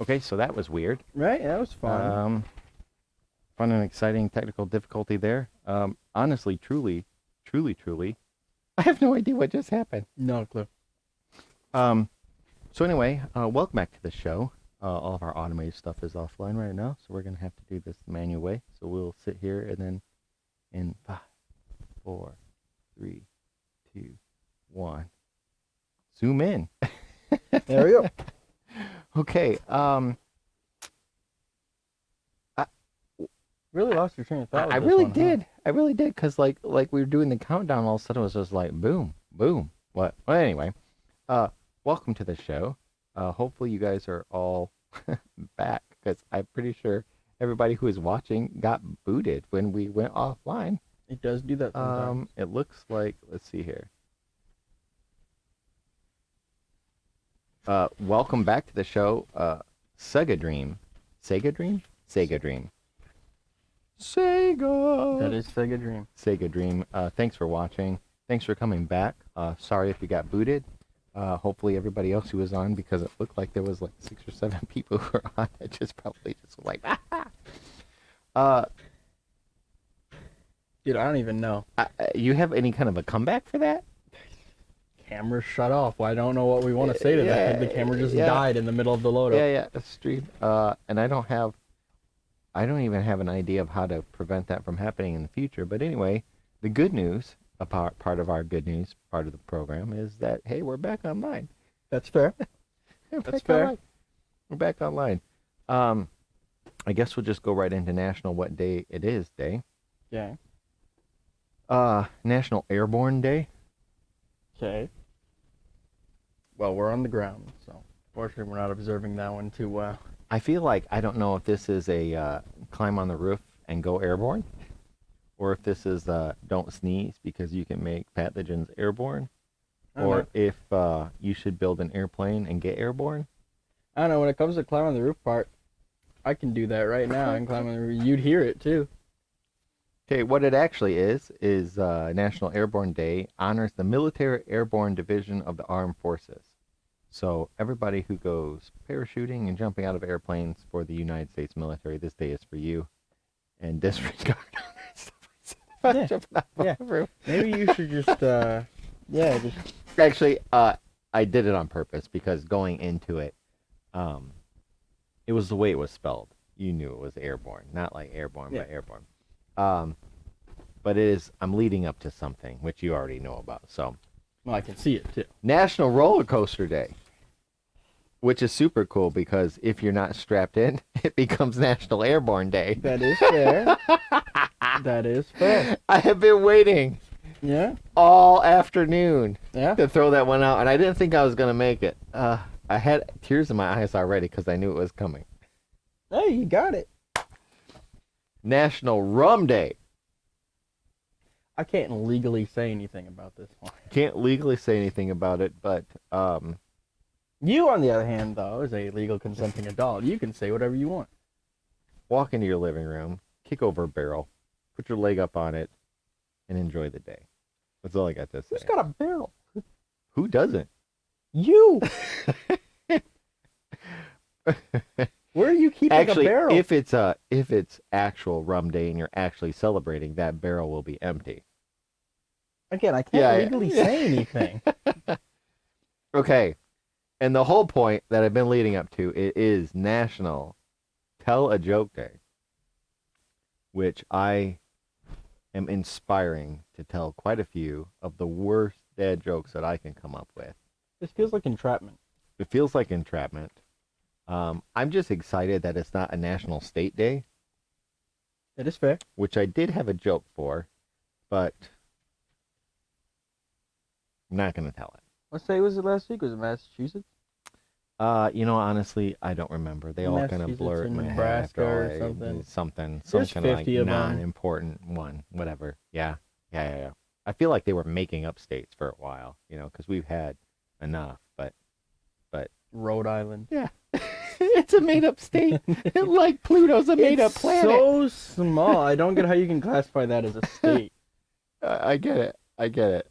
Okay, so that was weird. Right? That was fun. Fun and exciting technical difficulty there. Honestly, truly, I have no idea what just happened. No clue. Um, so anyway, welcome back to the show. All of our automated stuff is offline right now, so we're gonna have to do this the manual way. So we'll sit here and then in 5, 4, 3, 2, 1, zoom in. There we go. Okay. Really lost your train of thought with I this really one, did. I really did, cause like we were doing the countdown, all of a sudden it was just like boom, boom. What? Well, anyway, welcome to the show. Hopefully you guys are all back, cause I'm pretty sure everybody who is watching got booted when we went offline. It does do that sometimes. It looks like, let's see here. Welcome back to the show. Sega Dream. Sega Dream? Sega Dream. Sega. That is Sega Dream. Sega Dream. Thanks for watching. Thanks for coming back. Sorry if you got booted. Hopefully everybody else who was on, because it looked like there was like 6 or 7 people who were on it, just probably just like, Dude, I don't even know. you have any kind of a comeback for that? Camera shut off. Well, I don't know what we want to say to that. The camera just died in the middle of the load up. Yeah, the stream. And I don't even have an idea of how to prevent that from happening in the future. But anyway, the good news, part of our good news, part of the program, is that, hey, we're back online. That's fair. That's fair. Online. We're back online. I guess we'll just go right into National What Day It Is Day. Yeah. National Airborne Day. Okay. Well, we're on the ground, so fortunately we're not observing that one too well. I feel like, I don't know if this is a climb on the roof and go airborne, or if this is don't sneeze because you can make pathogens airborne, or if you should build an airplane and get airborne. I don't know, when it comes to climb on the roof part, I can do that right now. I can climb on the roof. You'd hear it too. Okay, what it actually is National Airborne Day honors the Military Airborne Division of the Armed Forces. So everybody who goes parachuting and jumping out of airplanes for the United States military, this day is for you. And disregard Yeah. Maybe you should just, just... Actually, I did it on purpose because going into it, it was the way it was spelled. You knew it was airborne, not like airborne, but airborne. But I'm leading up to something, which you already know about, so. Well, I can see it, too. National Roller Coaster Day, which is super cool because if you're not strapped in, it becomes National Airborne Day. That is fair. That is fair. I have been waiting all afternoon to throw that one out, and I didn't think I was going to make it. I had tears in my eyes already because I knew it was coming. Hey, you got it. National Rum Day. I can't legally say anything about this one. Can't legally say anything about it, but you, on the other hand, though, as a legal consenting adult, you can say whatever you want. Walk into your living room, kick over a barrel, put your leg up on it, and enjoy the day. That's all I got to say. Who's got a barrel? Who doesn't? You! Where are you keeping a barrel? If it's actual rum day and you're actually celebrating, that barrel will be empty. Again, I can't legally say anything. Okay. And the whole point that I've been leading up to, it is National Tell a Joke Day, which I am inspiring to tell quite a few of the worst dad jokes that I can come up with. This feels like entrapment. It feels like entrapment. I'm just excited that it's not a National State Day. That is fair. Which I did have a joke for, but I'm not going to tell it. What state was it last week? Was it Massachusetts? Honestly, I don't remember. They all kind of blur in my head. Nebraska or something. Some kind of like non-important one, whatever. Yeah. I feel like they were making up states for a while, because we've had enough, but Rhode Island. Yeah. It's a made-up state. Like Pluto's a made-up planet. It's so small. I don't get how you can classify that as a state. I get it.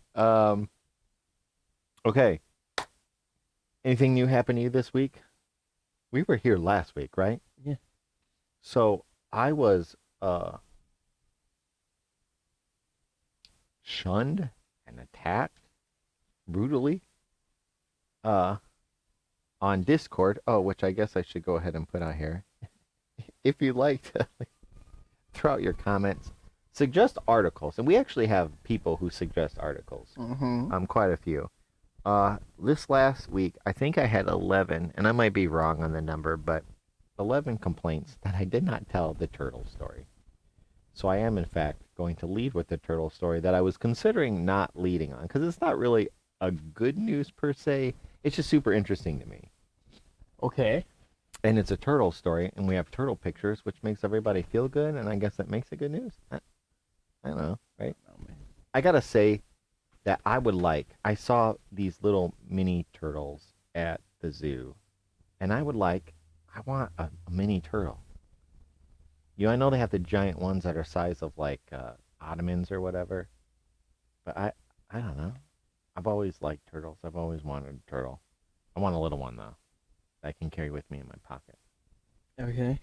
Okay. Anything new happen to you this week? We were here last week, right? Yeah. So I was shunned and attacked brutally uh on Discord. Oh, which I guess I should go ahead and put on here. If you'd like to throw out your comments, suggest articles, and we actually have people who suggest articles. Mm-hmm. Quite a few. This last week, I think I had 11, and I might be wrong on the number, but 11 complaints that I did not tell the turtle story. So I am, in fact, going to lead with the turtle story that I was considering not leading on, because it's not really a good news per se. It's just super interesting to me. Okay. And it's a turtle story, and we have turtle pictures, which makes everybody feel good, and I guess that makes it good news. I don't know, right? Oh, man. I gotta say that I saw these little mini turtles at the zoo, and I want a mini turtle. I know they have the giant ones that are size of like ottomans or whatever, but I don't know. I've always liked turtles. I've always wanted a turtle. I want a little one though that I can carry with me in my pocket. Okay.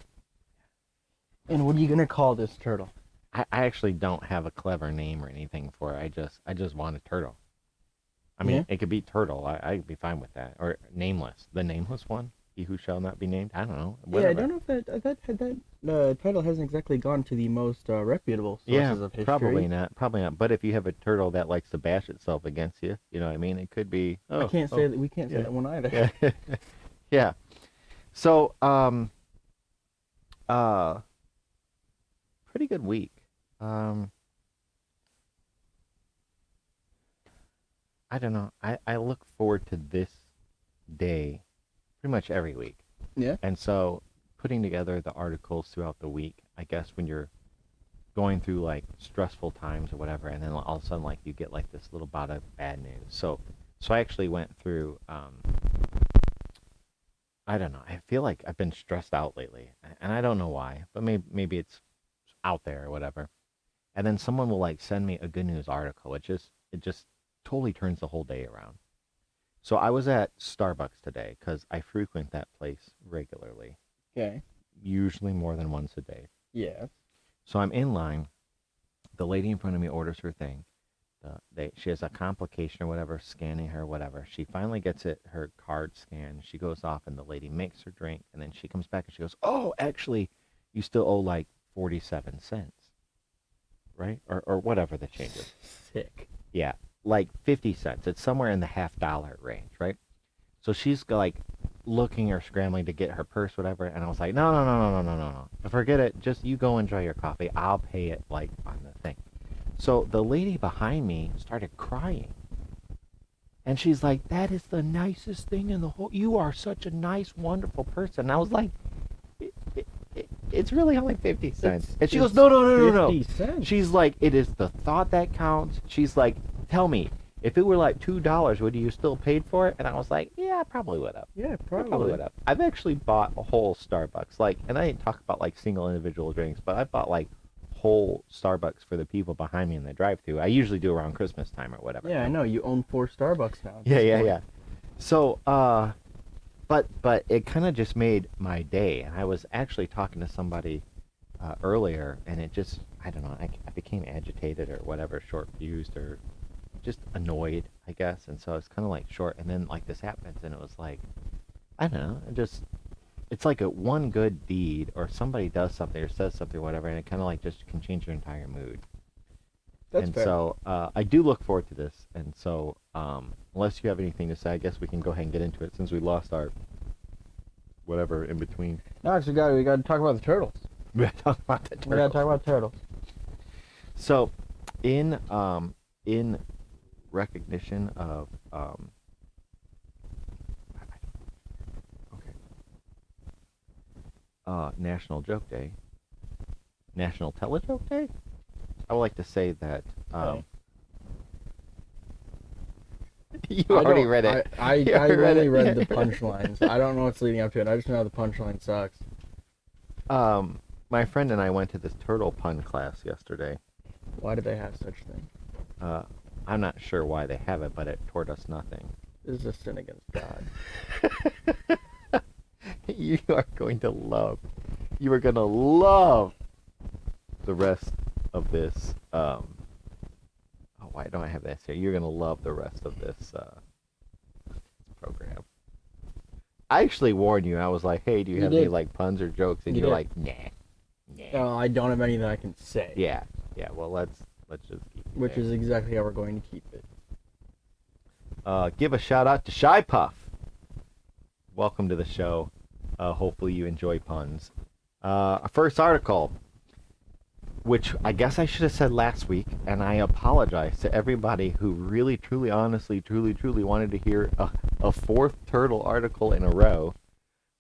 And what are you gonna call this turtle? I actually don't have a clever name or anything for it. I just want a turtle. I mean, Yeah. it could be turtle. I'd be fine with that. Or nameless. The nameless one. He who shall not be named. I don't know. Yeah, I Whatever. don't know if that title hasn't exactly gone to the most reputable Yeah, sources of history. probably not. Probably not. But if you have a turtle that likes to bash itself against you, you know what I mean? It could be. I can't say that we can't say yeah. that one either. Yeah. Yeah. So, pretty good week. I don't know. I look forward to this day pretty much every week. Yeah. And so putting together the articles throughout the week, I guess when you're going through like stressful times or whatever, and then all of a sudden like you get like this little bout of bad news. So I actually went through I don't know. I feel like I've been stressed out lately, and I don't know why, but maybe it's out there or whatever. And then someone will like send me a good news article. It just totally turns the whole day around. So I was at Starbucks today because I frequent that place regularly, Okay. usually more than once a day. Yeah. So I'm in line. The lady in front of me orders her thing. She has a complication or whatever, scanning her, whatever. She finally gets her card scanned. She goes off, and the lady makes her drink, and then she comes back and she goes, "Oh, actually, you still owe like 47 cents, right? Or whatever the change is." Sick. Yeah, like 50 cents. It's somewhere in the $half range, right? So she's like looking or scrambling to get her purse, whatever. And I was like, no, no, no, no, no, no, no, no. Forget it. Just you go enjoy your coffee. I'll pay it like on the thing. So the lady behind me started crying. And she's like, that is the nicest thing in the whole. You are such a nice, wonderful person. And I was like, it's really only 50 cents. And she goes, no, no, no, no, no. 50 cents. She's like, it is the thought that counts. She's like, tell me, if it were like $2, would you still paid for it? And I was like, yeah, I probably would have. Yeah, I probably. probably would have. I've actually bought a whole Starbucks. Like, and I didn't talk about like single individual drinks, but I bought like whole Starbucks for the people behind me in the drive-thru. I usually do around Christmas time or whatever. Yeah, I know. You own 4 Starbucks now. Yeah, yeah, yeah. So, but it kind of just made my day. And I was actually talking to somebody earlier, and it just, I don't know, I became agitated or whatever, short-fused or just annoyed, I guess. And so it's kind of like short. And then like this happens, and it was like, I don't know, it's like a one good deed, or somebody does something or says something or whatever, and it kind of like just can change your entire mood. That's and fair. so I do look forward to this. And so unless you have anything to say, I guess we can go ahead and get into it since we lost our whatever in between. No, actually, we got to talk about the turtles. We gotta talk about the turtles. We got to talk about turtles. So, in recognition of National Joke Day, National Telejoke Day, I would like to say that you already read it. I only read the punchlines. I don't know what's leading up to it. I just know the punchline sucks. My friend and I went to this turtle pun class yesterday. Why do they have such thing? I'm not sure why they have it, but it taught us nothing. This is a sin against God. You are going to love. You are going to love the rest of this. Oh, why don't I have this here? You're going to love the rest of this program. I actually warned you. I was like, hey, do you have any like puns or jokes? And you're like, nah. I don't have anything I can say. Yeah. Well, let's just keep it Which there. is exactly how we're going to keep it. Give a shout out to Shy Puff. Welcome to the show. Hopefully you enjoy puns. Our first article, which I guess I should have said last week, and I apologize to everybody who really, truly, honestly, truly wanted to hear a fourth turtle article in a row.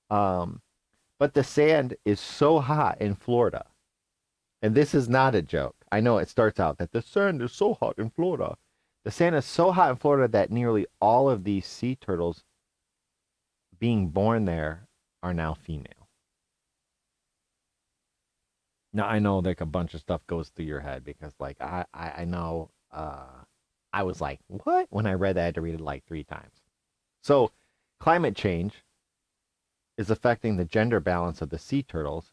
But the sand is so hot in Florida, and this is not a joke. I know it starts out that the sand is so hot in Florida. The sand is so hot in Florida that nearly all of these sea turtles being born there are now female. Now, I know like a bunch of stuff goes through your head because like I know I was like, what? When I read that, I had to read it like 3 times. So climate change is affecting the gender balance of the sea turtles.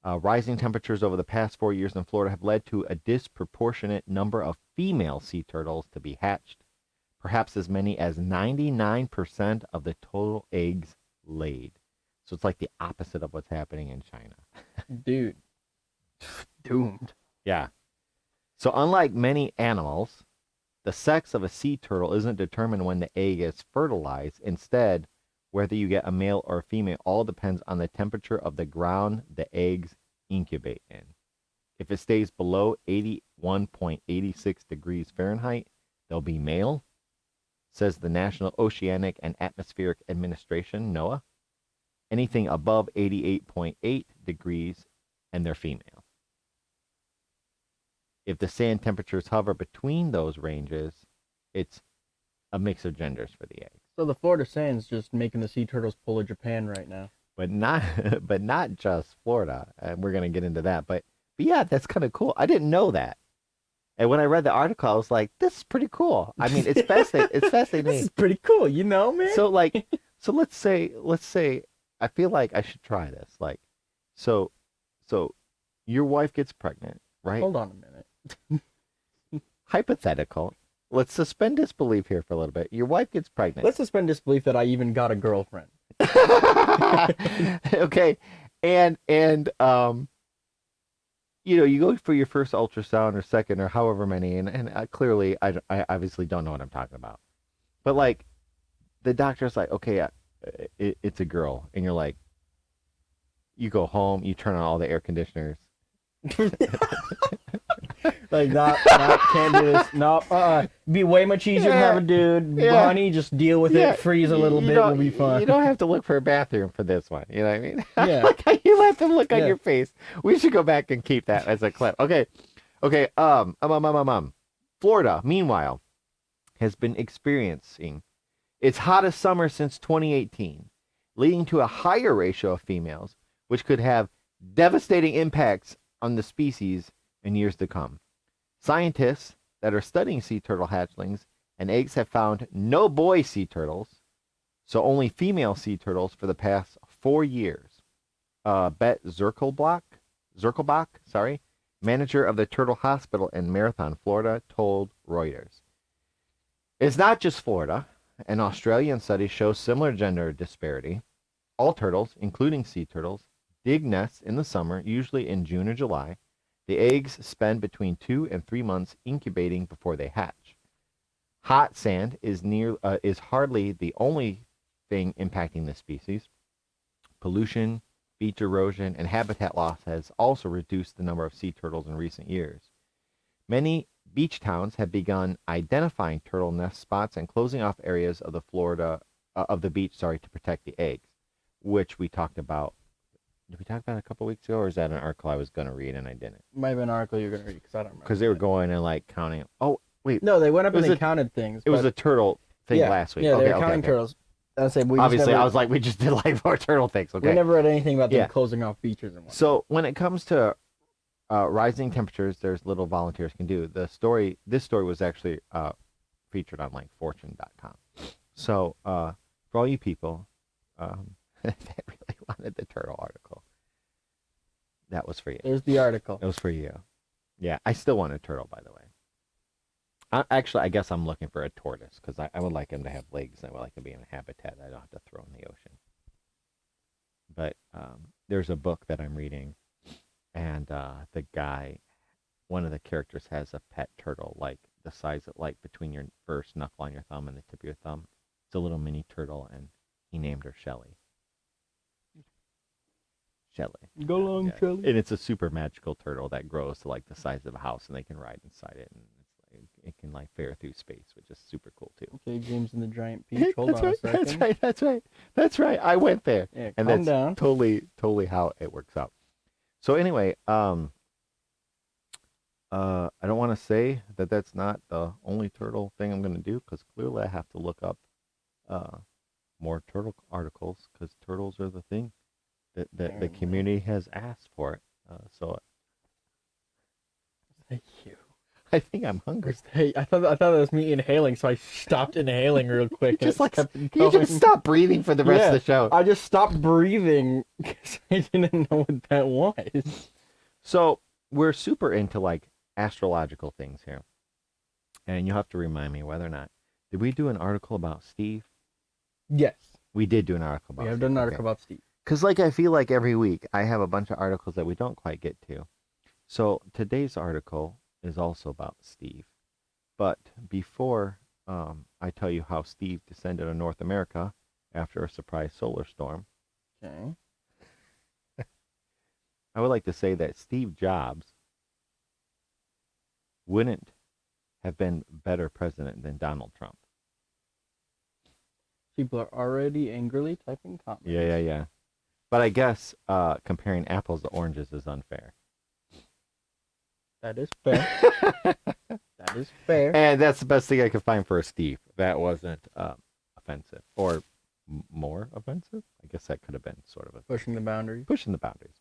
Rising temperatures over the past 4 years in Florida have led to a disproportionate number of female sea turtles to be hatched. Perhaps as many as 99% of the total eggs laid. So it's like the opposite of what's happening in China. Dude. Doomed. Yeah. So unlike many animals, the sex of a sea turtle isn't determined when the egg is fertilized. Instead, whether you get a male or a female all depends on the temperature of the ground the eggs incubate in. If it stays below 81.86 degrees Fahrenheit, they'll be male, says the National Oceanic and Atmospheric Administration, NOAA. Anything above 88.8 degrees, and they're female. If the sand temperatures hover between those ranges, it's a mix of genders for the eggs. So the Florida sand's just making the sea turtles pull a Japan right now. But not just Florida, and we're gonna get into that. But yeah, that's kind of cool. I didn't know that. And when I read the article, I was like, "This is pretty cool." I mean, it's fascinating. It's fascinating. This is pretty cool, you know, man. So let's say, I feel like I should try this. Like, so your wife gets pregnant, right? Hold on a minute. Hypothetical. Let's suspend disbelief here for a little bit. Your wife gets pregnant. Let's suspend disbelief that I even got a girlfriend. Okay, and you go for your first ultrasound or second or however many, and clearly I obviously don't know what I'm talking about, but like the doctor's like, okay, it's a girl, and you're like, you go home, you turn on all the air conditioners. Like, not can't do this. No, be way much easier to have a dude. Yeah. Honey, just deal with it. Freeze a little bit. We'll be fine. You don't have to look for a bathroom for this one. You know what I mean? Yeah. Like how you let them look on your face. We should go back and keep that as a clip. Okay. Florida, meanwhile, has been experiencing its hottest summer since 2018, leading to a higher ratio of females, which could have devastating impacts on the species in years to come. Scientists that are studying sea turtle hatchlings and eggs have found no boy sea turtles, so only female sea turtles for the past 4 years. Bet Zirkelbach, manager of the Turtle Hospital in Marathon, Florida, told Reuters. It's not just Florida. An Australian study shows similar gender disparity. All turtles, including sea turtles, dig nests in the summer, usually in June or July. The eggs spend between 2 and 3 months incubating before they hatch. Hot sand is hardly the only thing impacting this species. Pollution, beach erosion, and habitat loss has also reduced the number of sea turtles in recent years. Many beach towns have begun identifying turtle nest spots and closing off areas of the beach to protect the eggs, which we talked about. Did we talk about it a couple weeks ago, or is that an article I was going to read and I didn't? Might have been an article you're going to read because I don't remember. Because they were going and like counting. Oh, wait. No, they went up and they counted things. It was a turtle thing last week. Yeah, they were counting turtles. Obviously, I was like, we just did like 4 turtle things. Okay. We never read anything about them closing off beaches and whatnot. So when it comes to rising temperatures, there's little volunteers can do. This story was actually featured on like Fortune.com. So for all you people that really want wanted the turtle article. That was for you. There's the article. It was for you. Yeah, I still want a turtle, by the way. Actually, I guess I'm looking for a tortoise because I would like him to have legs. And I would like him to be in a habitat I don't have to throw in the ocean. But there's a book that I'm reading, and the guy, one of the characters has a pet turtle, like the size of, like between your first knuckle on your thumb and the tip of your thumb. It's a little mini turtle, and he named her Shelly. Shelly. Go along, Shelly. And it's a super magical turtle that grows to like the size of a house, and they can ride inside it, and it can like fare through space, which is super cool too. Okay, James and the Giant Peach. Hold on a second. That's right. I went there. Yeah, and calm that's down. totally how it works out. So anyway, I don't want to say that that's not the only turtle thing I'm going to do, because clearly I have to look up more turtle articles, because turtles are the thing that the community has asked for. So Thank you. I think I'm hungry. Hey, I thought that was me inhaling, so I stopped inhaling real quick. You just stop breathing for the rest of the show. I just stopped breathing because I didn't know what that was. So we're super into like astrological things here, and you'll have to remind me whether or not did we do an article about Steve? Yes, we did do an article about. We have done an article about Steve. Because like I feel like every week I have a bunch of articles that we don't quite get to. So today's article is also about Steve. But before I tell you how Steve descended on North America after a surprise solar storm, Okay. I would like to say that Steve Jobs wouldn't have been better president than Donald Trump. People are already angrily typing comments. Yeah. But I guess comparing apples to oranges is unfair. That is fair. That is fair. And that's the best thing I could find for a Steve. That wasn't offensive. Or more offensive? I guess that could have been sort of a... Pushing the boundaries. Pushing the boundaries.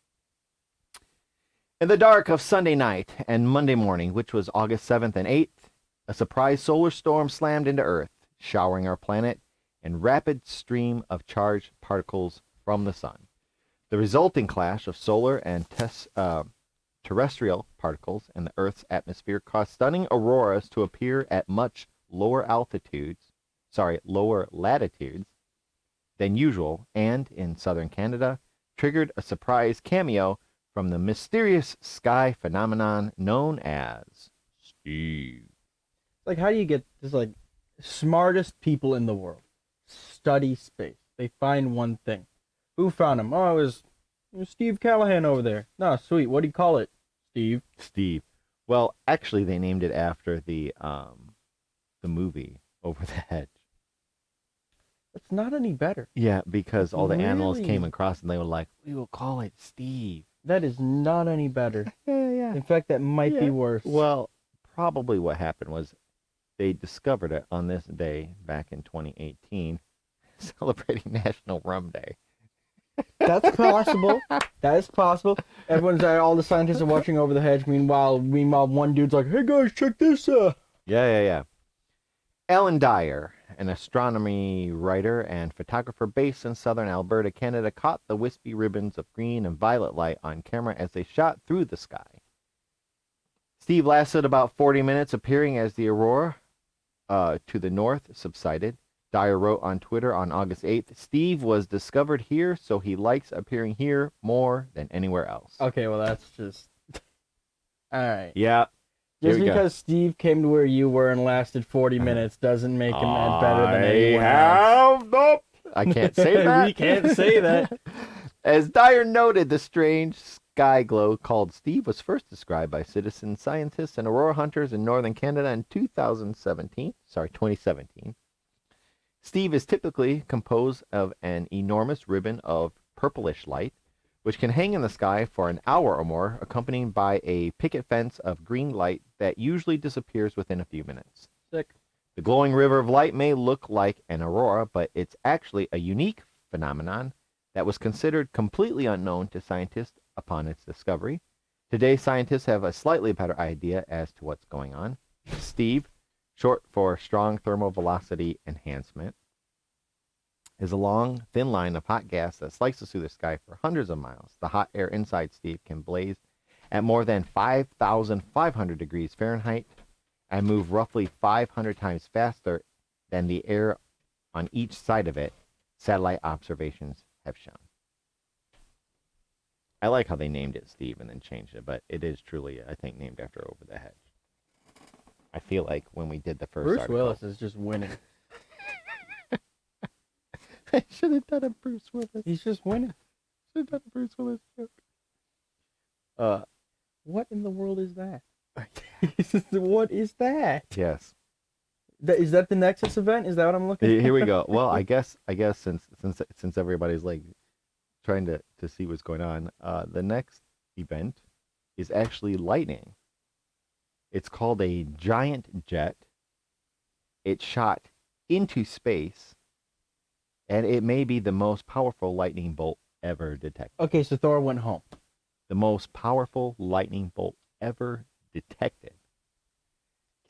In the dark of Sunday night and Monday morning, which was August 7th and 8th, a surprise solar storm slammed into Earth, showering our planet in rapid stream of charged particles from the sun. The resulting clash of solar and terrestrial particles in the Earth's atmosphere caused stunning auroras to appear at much lower latitudes than usual, and in southern Canada, triggered a surprise cameo from the mysterious sky phenomenon known as Steve. Like, how do you get this, like, smartest people in the world study space? They find one thing. Who found him? Oh, it was Steve Callahan over there. No, sweet. What do you call it? Steve. Well, actually, they named it after the movie Over the Hedge. That's not any better. Yeah, because all the animals came across and they were like, we will call it Steve. That is not any better. Yeah. In fact, that might be worse. Well, probably what happened was they discovered it on this day back in 2018, celebrating National Rum Day. That's possible. That is possible. Everyone's there. All the scientists are watching Over the Hedge. Meanwhile, one dude's like, "Hey guys, check this out." Yeah. Alan Dyer, an astronomy writer and photographer based in southern Alberta, Canada, caught the wispy ribbons of green and violet light on camera as they shot through the sky. Steve lasted about 40 minutes, appearing as the aurora to the north subsided. Dyer wrote on Twitter on August 8th, Steve was discovered here, so he likes appearing here more than anywhere else. Okay, well, that's just... All right. Yeah. Just because Steve came to where you were and lasted 40 minutes doesn't make him better than anyone else. Nope. I can't say that. We can't say that. As Dyer noted, the strange sky glow called Steve was first described by citizen scientists and aurora hunters in northern Canada in 2017. Steve is typically composed of an enormous ribbon of purplish light, which can hang in the sky for an hour or more, accompanied by a picket fence of green light that usually disappears within a few minutes. Sick. The glowing river of light may look like an aurora, but it's actually a unique phenomenon that was considered completely unknown to scientists upon its discovery. Today, scientists have a slightly better idea as to what's going on. Steve, short for strong thermal velocity enhancement, is a long, thin line of hot gas that slices through the sky for hundreds of miles. The hot air inside Steve can blaze at more than 5,500 degrees Fahrenheit and move roughly 500 times faster than the air on each side of it, satellite observations have shown. I like how they named it Steve and then changed it, but it is truly, I think, named after Over the Hedge. I feel like when we did the first Bruce article, Willis is just winning. I should have done a Bruce Willis. He's just winning. Should have done a Bruce Willis joke. What in the world is that? What is that? Yes. Is that the Nexus event? Is that what I'm looking for? Here we go. Well, I guess since everybody's like trying to see what's going on, the next event is actually lightning. It's called a giant jet. It's shot into space, and it may be the most powerful lightning bolt ever detected. Okay, so Thor went home. The most powerful lightning bolt ever detected.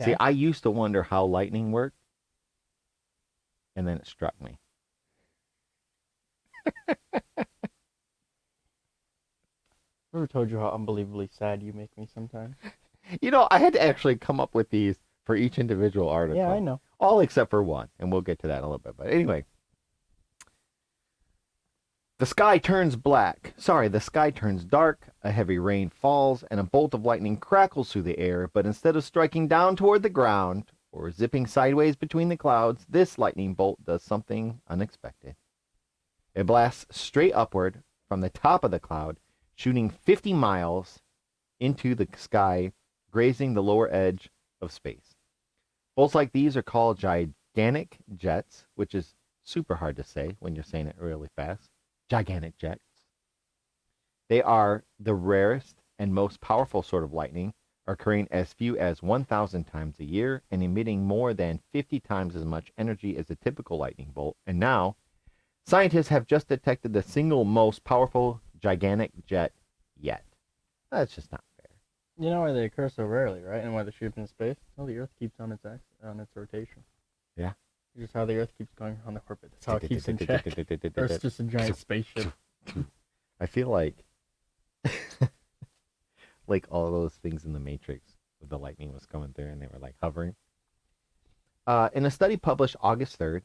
Okay. See, I used to wonder how lightning worked, and then it struck me. Ever told you how unbelievably sad you make me sometimes? You know, I had to actually come up with these for each individual article. Yeah, I know. All except for one, and we'll get to that in a little bit. But anyway, the sky turns dark, a heavy rain falls, and a bolt of lightning crackles through the air, but instead of striking down toward the ground or zipping sideways between the clouds, this lightning bolt does something unexpected. It blasts straight upward from the top of the cloud, shooting 50 miles into the sky, grazing the lower edge of space. Bolts like these are called gigantic jets, which is super hard to say when you're saying it really fast. Gigantic jets. They are the rarest and most powerful sort of lightning, occurring as few as 1,000 times a year and emitting more than 50 times as much energy as a typical lightning bolt. And now, scientists have just detected the single most powerful gigantic jet yet. That's just not fair. You know why they occur so rarely, right? And why they shoot up in space? Well, the Earth keeps on its rotation. Yeah. Just how the Earth keeps going on the orbit. That's how it keeps in check. Earth's just a giant spaceship. I feel like like all those things in the Matrix with the lightning was coming through and they were like hovering. In a study published August 3rd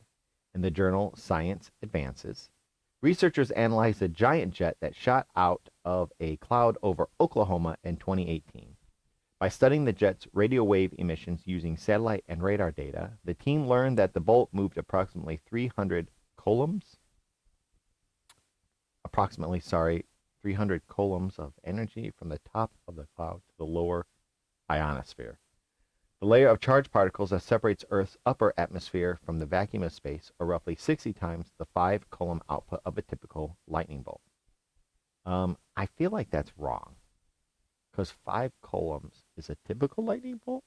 in the journal Science Advances, researchers analyzed a giant jet that shot out of a cloud over Oklahoma in 2018. By studying the jet's radio wave emissions using satellite and radar data, the team learned that the bolt moved approximately 300 coulombs of energy from the top of the cloud to the lower ionosphere. The layer of charged particles that separates Earth's upper atmosphere from the vacuum of space are roughly 60 times the 5 coulomb output of a typical lightning bolt. I feel like that's wrong, because 5 coulombs is a typical lightning bolt.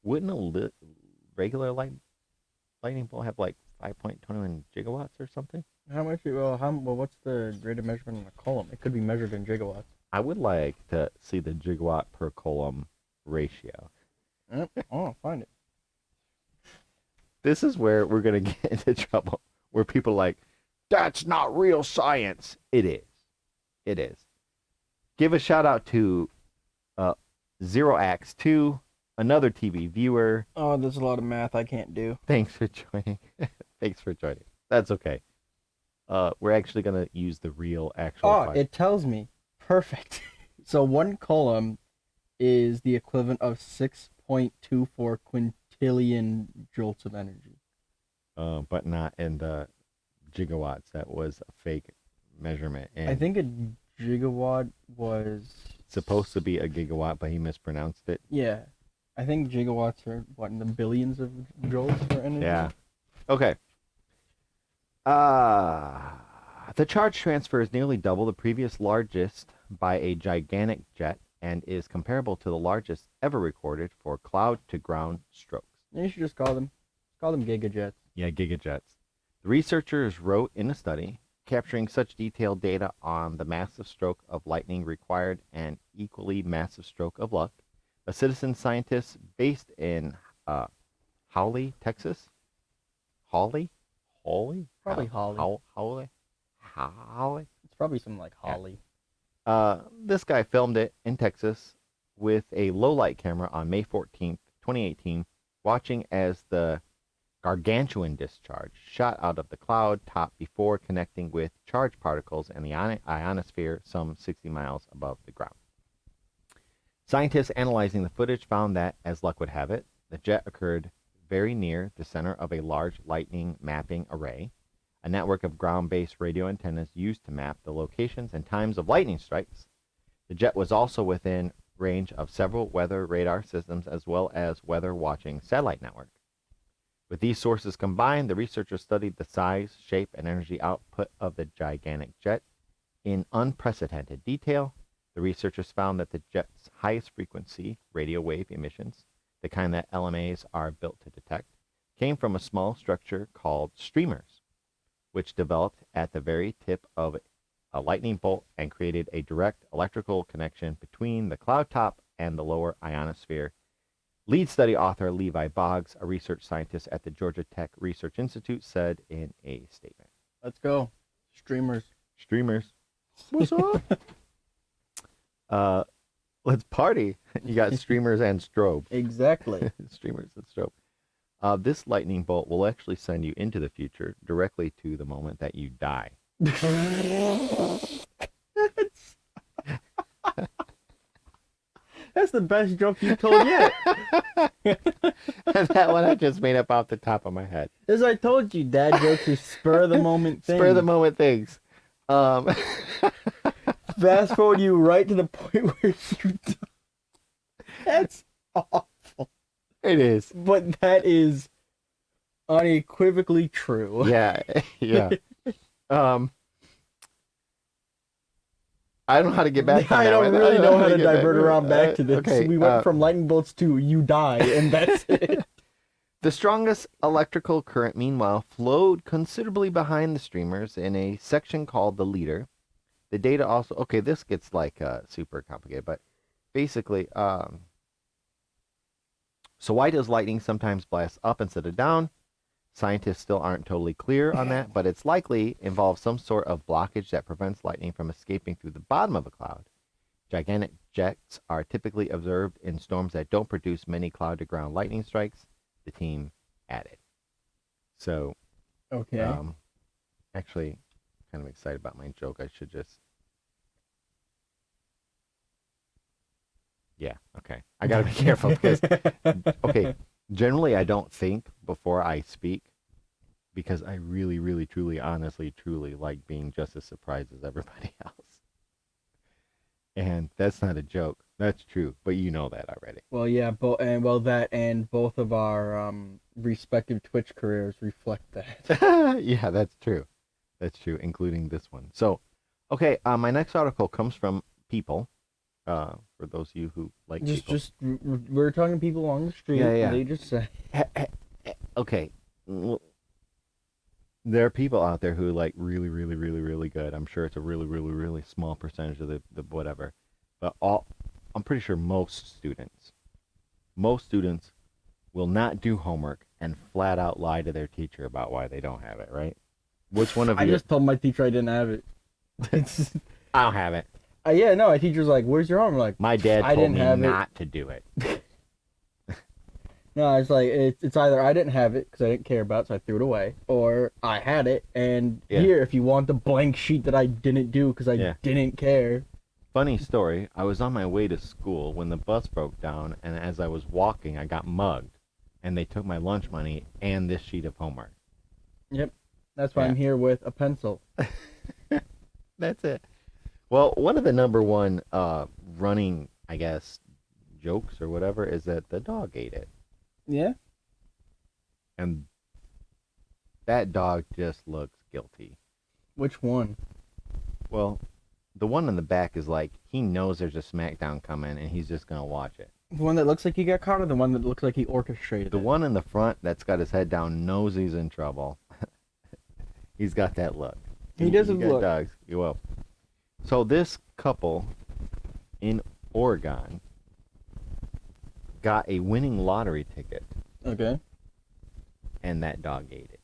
Wouldn't a regular lightning bolt have like 5.21 gigawatts or something? What's the rate of measurement in a coulomb? It could be measured in gigawatts. I would like to see the gigawatt per coulomb ratio. I'll find it. This is where we're going to get into trouble, where people are like, that's not real science. It is. It is. Give a shout out to ZeroX2, another TV viewer. Oh, there's a lot of math I can't do. Thanks for joining. Thanks for joining. That's okay. We're actually going to use the real actual. Oh, it tells me. Perfect. So 1 coulomb is the equivalent of 6.24 quintillion joules of energy. But not in the gigawatts. That was a fake measurement. And I think a gigawatt was supposed to be a gigawatt, but he mispronounced it. Yeah. I think gigawatts are, in the billions of joules for energy? Yeah. Okay. The charge transfer is nearly double the previous largest by a gigantic jet and is comparable to the largest ever recorded for cloud-to-ground strokes. You should just call them gigajets. Yeah, gigajets. The researchers wrote in a study, capturing such detailed data on the massive stroke of lightning required an equally massive stroke of luck. A citizen scientist based in Hawley, Texas. Hawley? Holly? Probably Holly. Holly? Holly? It's probably something like Yeah. Holly. This guy filmed it in Texas with a low light camera on May 14th, 2018, watching as the gargantuan discharge shot out of the cloud top before connecting with charged particles in the ionosphere some 60 miles above the ground. Scientists analyzing the footage found that, as luck would have it, the jet occurred very near the center of a large lightning mapping array, a network of ground-based radio antennas used to map the locations and times of lightning strikes. The jet was also within range of several weather radar systems as well as weather-watching satellite network. With these sources combined, the researchers studied the size, shape, and energy output of the gigantic jet in unprecedented detail. The researchers found that the jet's highest frequency radio wave emissions, the kind that LMAs are built to detect, came from a small structure called streamers, which developed at the very tip of a lightning bolt and created a direct electrical connection between the cloud top and the lower ionosphere. Lead study author Levi Boggs, a research scientist at the Georgia Tech Research Institute, said in a statement. Let's go. Streamers. Streamers. What's up? Let's party. You got streamers and strobe. Exactly. Streamers and strobe. This lightning bolt will actually send you into the future directly to the moment that you die. That's the best joke you've told yet. And that one I just made up off the top of my head. As I told you, dad jokes are spur of the moment things. Spur of the moment things. Fast forward you right to the point where you die. That's awful. It is. But that is unequivocally true. Yeah. Yeah. I don't know how to get back. I don't really know how to divert around back to this. Okay, We went from lightning bolts to you die, and that's it. The strongest electrical current, meanwhile, flowed considerably behind the streamers in a section called the leader. The data also, okay, this gets like super complicated, but basically, so why does lightning sometimes blast up instead of down? Scientists still aren't totally clear on that, but it's likely involves some sort of blockage that prevents lightning from escaping through the bottom of a cloud. Gigantic jets are typically observed in storms that don't produce many cloud-to-ground lightning strikes, the team added. So, Okay. actually, kind of excited about my joke. I should just... Yeah, okay. I gotta be careful because... Okay, generally I don't think before I speak because I really, really, truly, honestly, truly like being just as surprised as everybody else. And that's not a joke. That's true, but you know that already. Well, yeah, that and both of our respective Twitch careers reflect that. Yeah, that's true. That's true, including this one. So, okay, my next article comes from People. For those of you who like people. We're talking to people along the street. Yeah, yeah. They just say, Okay, there are people out there who are like really, really, really, really good. I'm sure it's a really, really, really small percentage of the whatever, but I'm pretty sure most students will not do homework and flat out lie to their teacher about why they don't have it. Right? Which one of you? I just told my teacher I didn't have it. I don't have it. Yeah, no, my teacher's like, "Where's your homework?" I'm like, My dad I told didn't me have not to do it. No, it's like it's either I didn't have it because I didn't care about it, so I threw it away, or I had it, and here, if you want the blank sheet that I didn't do because I didn't care. Funny story, I was on my way to school when the bus broke down, and as I was walking, I got mugged, and they took my lunch money and this sheet of homework. Yep, that's why I'm here with a pencil. That's it. Well, one of the number one running, I guess, jokes or whatever is that the dog ate it. Yeah? And that dog just looks guilty. Which one? Well, the one in the back is like, he knows there's a smackdown coming and he's just going to watch it. The one that looks like he got caught or the one that looks like he orchestrated The it? one in the front that's got his head down knows he's in trouble. He's got that look. He doesn't you got look. Dogs. You will. So this couple in Oregon got a winning lottery ticket, Okay. and that dog ate it.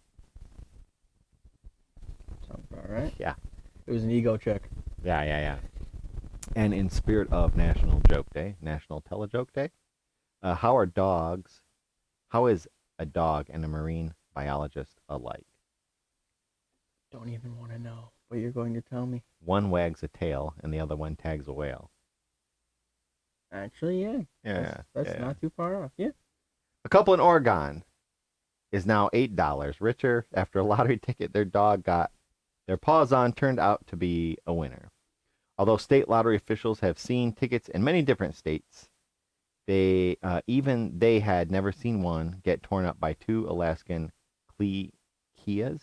All right. Yeah. It was an ego check. Yeah. And in spirit of National Joke Day, National Tell a Joke Day, how is a dog and a marine biologist alike? Don't even want to know what you're going to tell me. One wags a tail and the other one tags a whale. Actually, yeah. Yeah. That's not too far off. Yeah. A couple in Oregon is now $8 richer after a lottery ticket their dog got their paws on turned out to be a winner. Although state lottery officials have seen tickets in many different states, they had never seen one get torn up by two Alaskan Kias,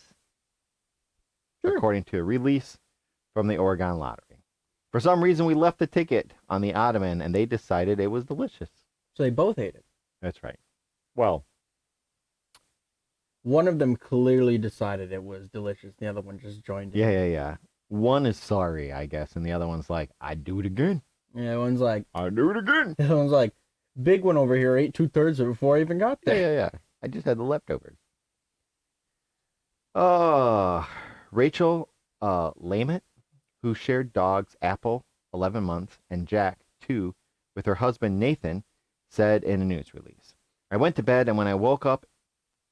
Sure. according to a release from the Oregon Lottery. For some reason, we left the ticket on the ottoman, and they decided it was delicious. So they both ate it. That's right. Well, one of them clearly decided it was delicious. The other one just joined in. Yeah. One is sorry, I guess, and the other one's like, I'd do it again. Yeah, one's like, I'd do it again. The other one's like, big one over here ate 2/3 of it before I even got there. Yeah. I just had the leftovers. Rachel Lamont, who shared dogs Apple, 11 months, and Jack, 2, with her husband Nathan, said in a news release, I went to bed, and when I woke up,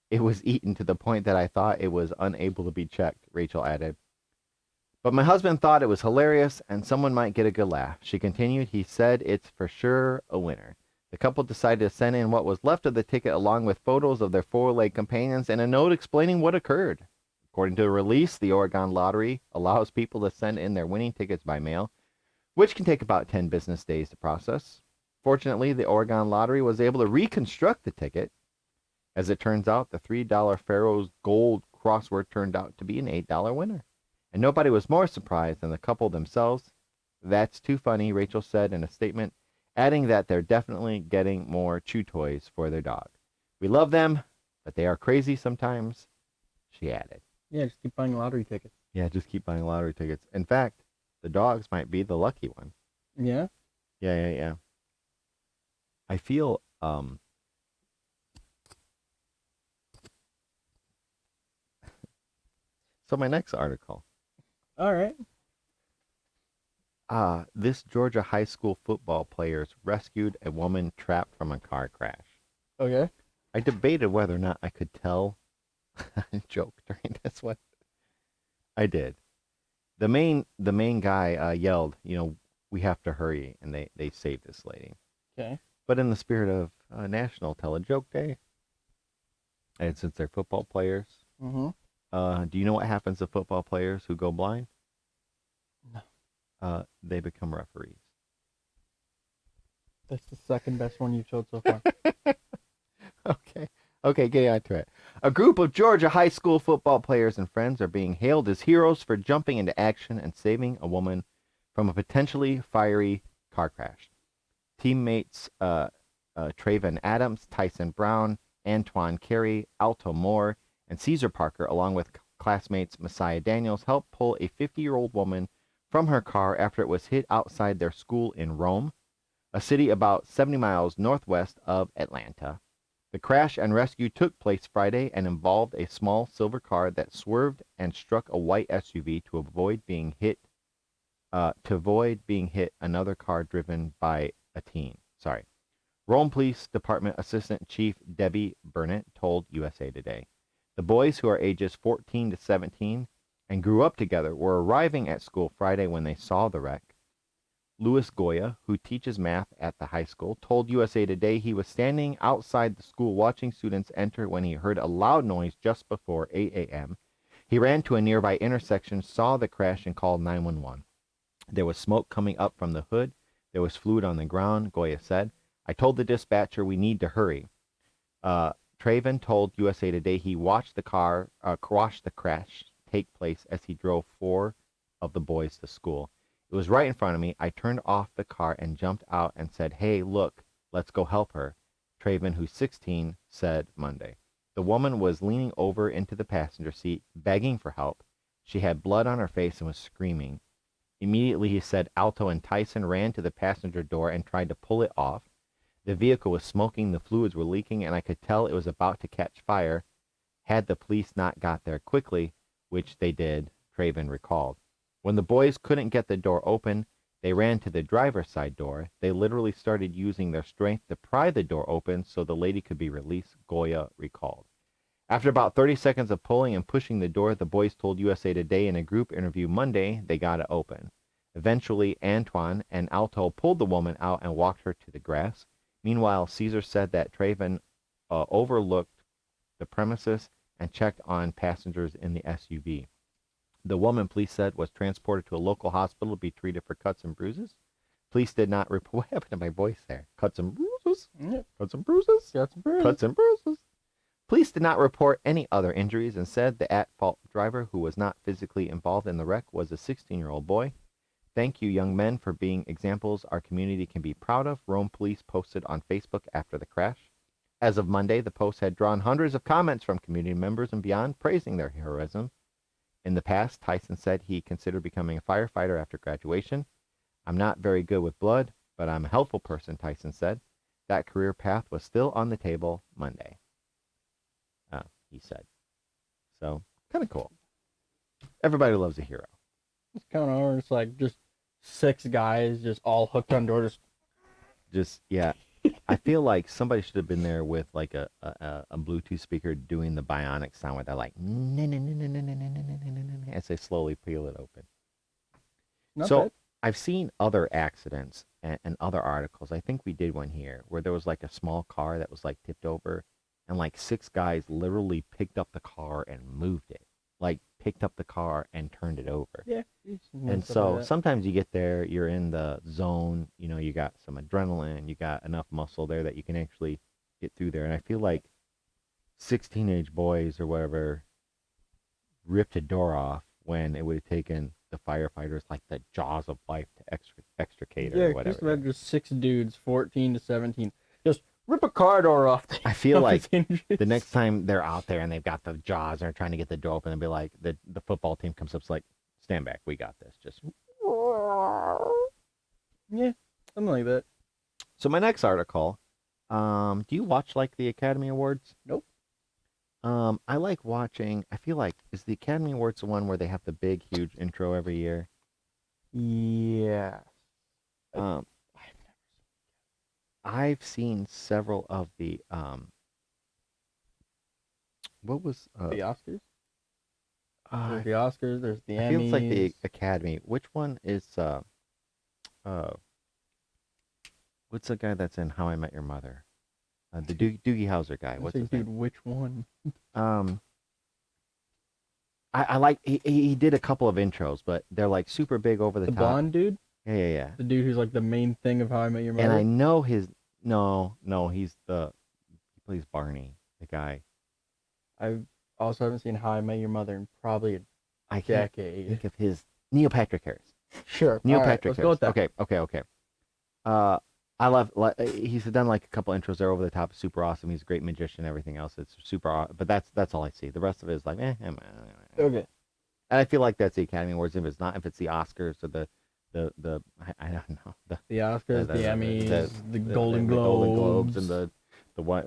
it was eaten to the point that I thought it was unable to be checked, Rachel added. But my husband thought it was hilarious, and someone might get a good laugh. She continued, he said it's for sure a winner. The couple decided to send in what was left of the ticket along with photos of their four-legged companions and a note explaining what occurred. According to the release, the Oregon Lottery allows people to send in their winning tickets by mail, which can take about 10 business days to process. Fortunately, the Oregon Lottery was able to reconstruct the ticket. As it turns out, the $3 Pharaoh's Gold crossword turned out to be an $8 winner. And nobody was more surprised than the couple themselves. That's too funny, Rachel said in a statement, adding that they're definitely getting more chew toys for their dog. We love them, but they are crazy sometimes, she added. Yeah, just keep buying lottery tickets. Yeah, just keep buying lottery tickets. In fact, the dogs might be the lucky one. Yeah? Yeah. I feel, So my next article. All right. This Georgia high school football players rescued a woman trapped from a car crash. Okay. I debated whether or not I could tell a joke during this one. I did. The main guy yelled, we have to hurry, and they saved this lady. Okay. But in the spirit of National Tell a Joke Day, and since they're football players, Mm-hmm. Do you know what happens to football players who go blind? No. They become referees. That's the second best one you've showed so far. Okay, getting on to it. A group of Georgia high school football players and friends are being hailed as heroes for jumping into action and saving a woman from a potentially fiery car crash. Teammates Traven Adams, Tyson Brown, Antoine Carey, Alto Moore, and Caesar Parker, along with classmates Messiah Daniels, helped pull a 50-year-old woman from her car after it was hit outside their school in Rome, a city about 70 miles northwest of Atlanta. The crash and rescue took place Friday and involved a small silver car that swerved and struck a white SUV to avoid being hit. Another car driven by a teen. Rome Police Department Assistant Chief Debbie Burnett told USA Today. The boys, who are ages 14 to 17 and grew up together, were arriving at school Friday when they saw the wreck. Louis Goya, who teaches math at the high school, told USA Today he was standing outside the school watching students enter when he heard a loud noise just before 8 a.m. He ran to a nearby intersection, saw the crash, and called 911. There was smoke coming up from the hood. There was fluid on the ground, Goya said. I told the dispatcher we need to hurry. Traven told USA Today he watched the crash take place as he drove 4 of the boys to school. It was right in front of me. I turned off the car and jumped out and said, hey, look, let's go help her, Traven, who's 16, said Monday. The woman was leaning over into the passenger seat, begging for help. She had blood on her face and was screaming. Immediately, he said, Alto and Tyson ran to the passenger door and tried to pull it off. The vehicle was smoking, the fluids were leaking, and I could tell it was about to catch fire. Had the police not got there quickly, which they did, Traven recalled. When the boys couldn't get the door open, they ran to the driver's side door. They literally started using their strength to pry the door open so the lady could be released, Goya recalled. After about 30 seconds of pulling and pushing the door, the boys told USA Today in a group interview Monday they got it open. Eventually, Antoine and Alto pulled the woman out and walked her to the grass. Meanwhile, Caesar said that Traven overlooked the premises and checked on passengers in the SUV. The woman, police said, was transported to a local hospital to be treated for cuts and bruises. Police did not report. What happened to my voice there? Cuts and bruises? Yep. Cuts and bruises? Got some bruises. Cuts and bruises. Police did not report any other injuries and said the at-fault driver, who was not physically involved in the wreck, was a 16-year-old boy. Thank you, young men, for being examples our community can be proud of, Rome police posted on Facebook after the crash. As of Monday, the post had drawn hundreds of comments from community members and beyond praising their heroism. In the past, Tyson said he considered becoming a firefighter after graduation. I'm not very good with blood, but I'm a helpful person, Tyson said. That career path was still on the table Monday, he said. So, kind of cool. Everybody loves a hero. It's kind of hard. It's like just 6 guys just all hooked on doors. Yeah. I feel like somebody should have been there with like a Bluetooth speaker doing the bionic sound with that, like, as they slowly peel it open. Not So bad. I've seen other accidents and other articles. I think we did one here where there was like a small car that was like tipped over, and like 6 guys literally picked up the car and moved it. Like picked up the car and turned it over. Yeah. And so sometimes you get there, you're in the zone, you know, you got some adrenaline, you got enough muscle there that you can actually get through there. And I feel like 6 teenage boys or whatever ripped a door off when it would have taken the firefighters like the jaws of life to extricate Yeah, or whatever. just imagine just 6 dudes, 14 to 17, just rip a car door off. I feel off like its hinges. the next time they're out there and they've got the jaws and they're trying to get the door open and be like, the football team comes up, it's like, stand back, we got this. Just Yeah, something like that. So my next article, do you watch like the Academy Awards? Nope. I like watching. I feel like, is the Academy Awards the one where they have the big, huge intro every year? Yeah. I've seen several of the what was The Oscars? I There's the Oscars, there's the Emmys. feel it's like the Academy. Which one is what's the guy that's in How I Met Your Mother? The Doogie Howser guy. What's his dude, name? which one? I like he did a couple of intros, but they're like super big over the The top. blonde dude? Yeah. The dude who's like the main thing of How I Met Your Mother? And I know his no, he plays Barney, the guy. I also haven't seen How I Met Your Mother in probably a I can't decade. think of his Neil Patrick Harris. Sure. Neil All right, Patrick let's Harris. go with that. Okay. I love. He's done like a couple intros there over the top. Super awesome. He's a great magician. Everything else, it's super. But that's all I see. The rest of it is like, Okay. And I feel like that's the Academy Awards. If it's not, if it's the Oscars or the I don't know The Oscars, the Emmys, the Golden the Globes. Golden Globes, and the what?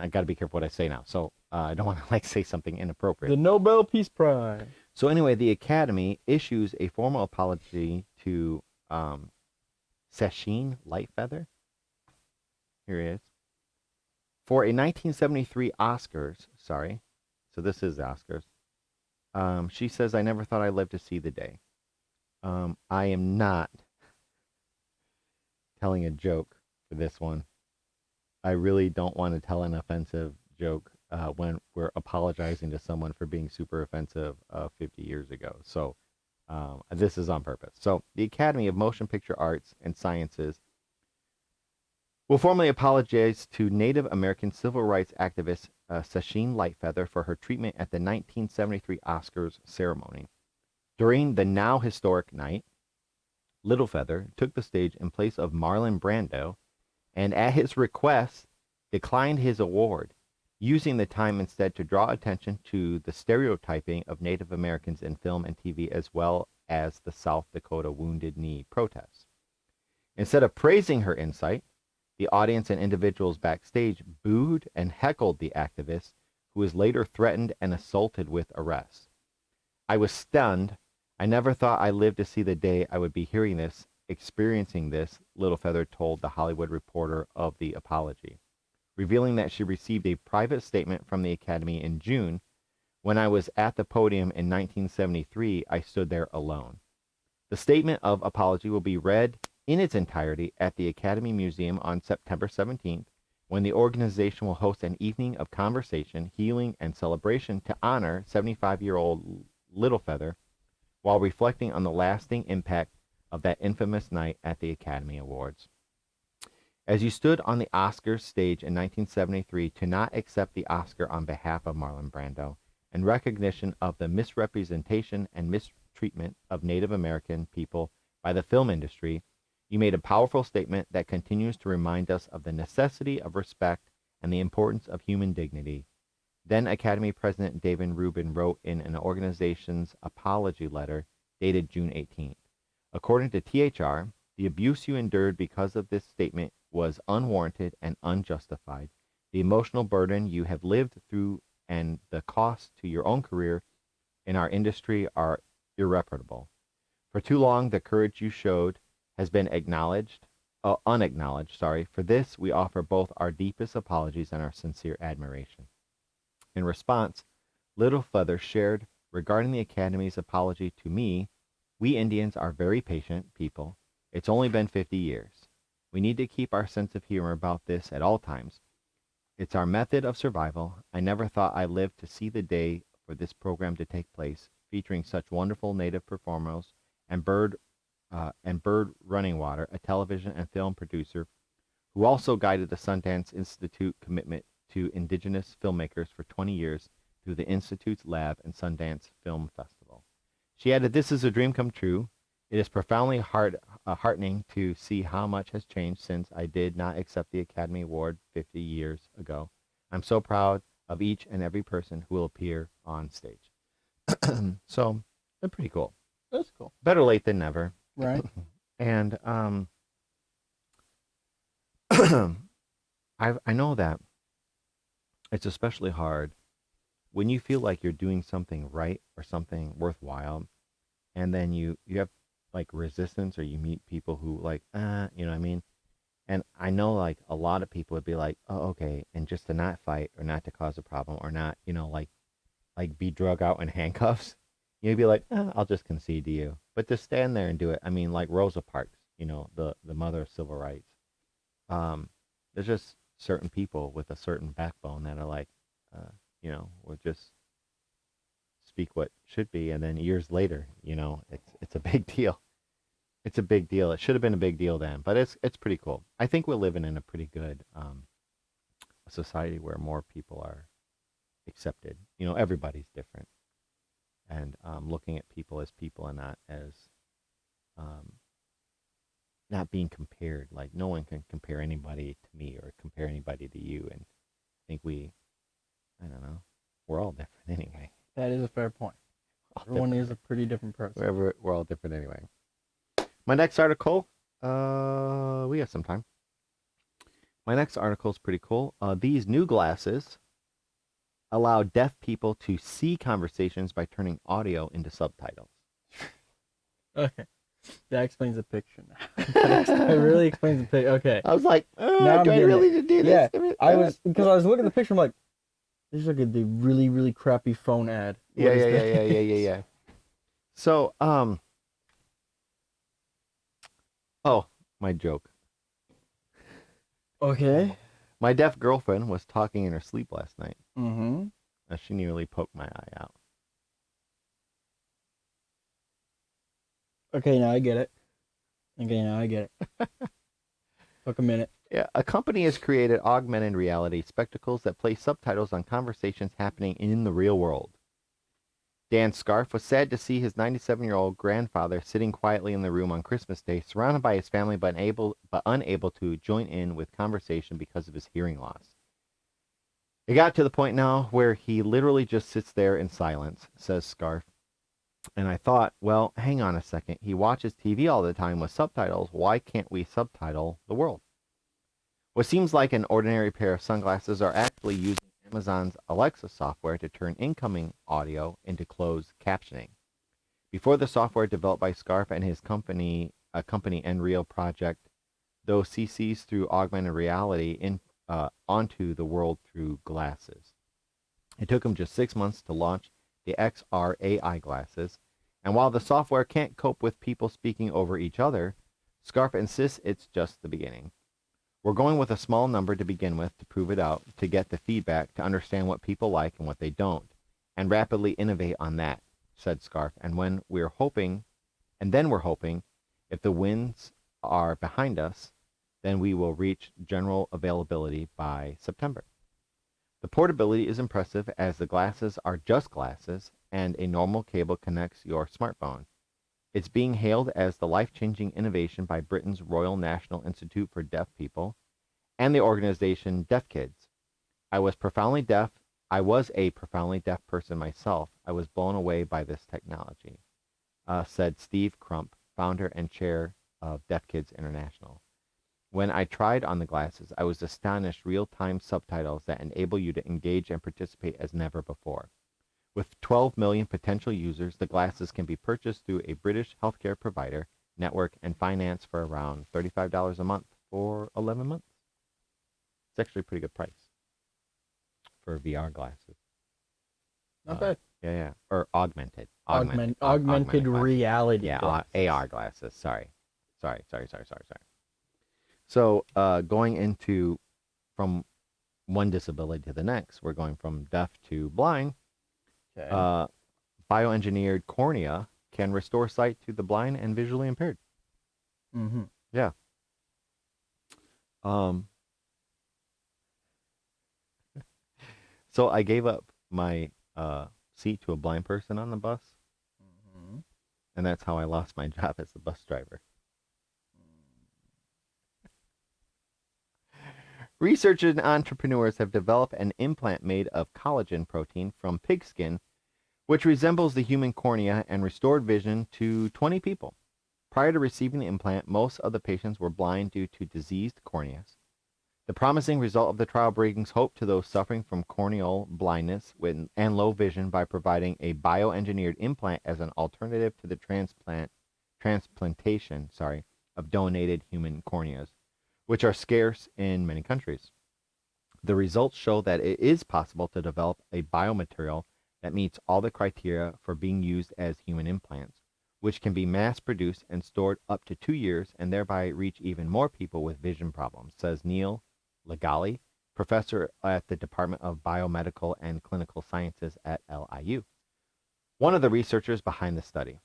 I got to be careful what I say now. So I don't want to like say something inappropriate. The Nobel Peace Prize. So anyway, the Academy issues a formal apology to Sacheen Lightfeather. Here he is. For a 1973 Oscars, sorry. So this is the Oscars. She says, I never thought I'd live to see the day. I am not telling a joke for this one. I really don't want to tell an offensive joke when we're apologizing to someone for being super offensive 50 years ago. So this is on purpose. So the Academy of Motion Picture Arts and Sciences will formally apologize to Native American civil rights activist Sacheen Lightfeather for her treatment at the 1973 Oscars ceremony. During the now historic night, Littlefeather took the stage in place of Marlon Brando, and at his request, declined his award, using the time instead to draw attention to the stereotyping of Native Americans in film and TV, as well as the South Dakota Wounded Knee protests. Instead of praising her insight, the audience and individuals backstage booed and heckled the activist, who was later threatened and assaulted with arrest. I was stunned. I never thought I lived to see the day I would be hearing this, experiencing this, Littlefeather told the Hollywood Reporter of the apology, revealing that she received a private statement from the Academy in June. When I was at the podium in 1973, I stood there alone. The statement of apology will be read in its entirety at the Academy Museum on September 17th, when the organization will host an evening of conversation, healing, and celebration to honor 75-year-old Littlefeather while reflecting on the lasting impact of that infamous night at the Academy Awards. As you stood on the Oscars stage in 1973 to not accept the Oscar on behalf of Marlon Brando, in recognition of the misrepresentation and mistreatment of Native American people by the film industry, you made a powerful statement that continues to remind us of the necessity of respect and the importance of human dignity. Then Academy President David Rubin wrote in an organization's apology letter dated June 18th. According to THR, the abuse you endured because of this statement was unwarranted and unjustified. The emotional burden you have lived through and the cost to your own career in our industry are irreparable. For too long, the courage you showed has been unacknowledged. For this, we offer both our deepest apologies and our sincere admiration. In response, Littlefeather shared regarding the Academy's apology to me, we Indians are very patient people. It's only been 50 years. We need to keep our sense of humor about this at all times. It's our method of survival. I never thought I lived to see the day for this program to take place, featuring such wonderful native performers and Bird Running Water, a television and film producer who also guided the Sundance Institute commitment to indigenous filmmakers for 20 years through the Institute's lab and Sundance Film Festival. She added, "This is a dream come true. It is profoundly heartening to see how much has changed since I did not accept the Academy Award 50 years ago. I'm so proud of each and every person who will appear on stage." So, they're pretty cool. That's cool. Better late than never. Right. And I know that it's especially hard when you feel like you're doing something right or something worthwhile, and then you have like resistance, or you meet people who like, you know what I mean? And I know like a lot of people would be like, oh, okay, and just to not fight or not to cause a problem or not, like be drug out in handcuffs, you'd be like, I'll just concede to you. But to stand there and do it, I mean, like Rosa Parks, the mother of civil rights. There's just certain people with a certain backbone that are like, will just speak what should be, and then years later, it's a big deal. It's a big deal. It should have been a big deal then, but it's pretty cool. I think we're living in a pretty good society where more people are accepted. Everybody's different, and looking at people as people and not as not being compared. Like no one can compare anybody to me or compare anybody to you, and I think I don't know, we're all different anyway. That is a fair point. Everyone is a pretty different person. We're all different anyway. My next article, we have some time. My next article is pretty cool. These new glasses allow deaf people to see conversations by turning audio into subtitles. Okay. That explains the picture now. It really explains the picture. Okay. I was like, now do I really need to do this? Yeah, because I was looking at the picture, I'm like, this is like the really, really crappy phone ad. Yeah. So, my joke. Okay. My deaf girlfriend was talking in her sleep last night. Mm-hmm. She nearly poked my eye out. Okay, now I get it. Took a minute. Yeah, a company has created augmented reality spectacles that play subtitles on conversations happening in the real world. Dan Scarf was sad to see his 97-year-old grandfather sitting quietly in the room on Christmas Day, surrounded by his family but unable to join in with conversation because of his hearing loss. It got to the point now where he literally just sits there in silence, says Scarf. And I thought, well, hang on a second. He watches TV all the time with subtitles. Why can't we subtitle the world? What seems like an ordinary pair of sunglasses are actually using Amazon's Alexa software to turn incoming audio into closed captioning. Before the software developed by Scarf and his company, a company Enreal project, though sees through augmented reality onto the world through glasses. It took him just 6 months to launch the XR AI glasses, and while the software can't cope with people speaking over each other, Scarf insists it's just the beginning. We're going with a small number to begin with to prove it out, to get the feedback, to understand what people like and what they don't, and rapidly innovate on that, said Scarf. And then we're hoping, if the winds are behind us, then we will reach general availability by September. The portability is impressive as the glasses are just glasses and a normal cable connects your smartphone. It's being hailed as the life-changing innovation by Britain's Royal National Institute for Deaf People and the organization Deaf Kids. I was profoundly deaf. I was a profoundly deaf person myself. I was blown away by this technology, said Steve Crump, founder and chair of Deaf Kids International. When I tried on the glasses, I was astonished real-time subtitles that enable you to engage and participate as never before. With 12 million potential users, the glasses can be purchased through a British healthcare provider network and financed for around $35 a month for 11 months. It's actually a pretty good price for VR glasses. Not bad. Yeah. Or augmented Augmented glasses. reality. Yeah, glasses. AR glasses. Sorry. So going into from one disability to the next, we're going from deaf to blind. Okay. Bioengineered cornea can restore sight to the blind and visually impaired. Mm-hmm. Yeah. So I gave up my seat to a blind person on the bus, Mm-hmm. and that's how I lost my job as a bus driver. Researchers and entrepreneurs have developed an implant made of collagen protein from pigskin, which resembles the human cornea and restored vision to 20 people. Prior to receiving the implant, most of the patients were blind due to diseased corneas. The promising result of the trial brings hope to those suffering from corneal blindness and low vision by providing a bioengineered implant as an alternative to the transplantation of donated human corneas, which are scarce in many countries. The results show that it is possible to develop a biomaterial that meets all the criteria for being used as human implants, which can be mass-produced and stored up to 2 years and thereby reach even more people with vision problems, says Neil Legali, professor at the Department of Biomedical and Clinical Sciences at LIU. One of the researchers behind the study.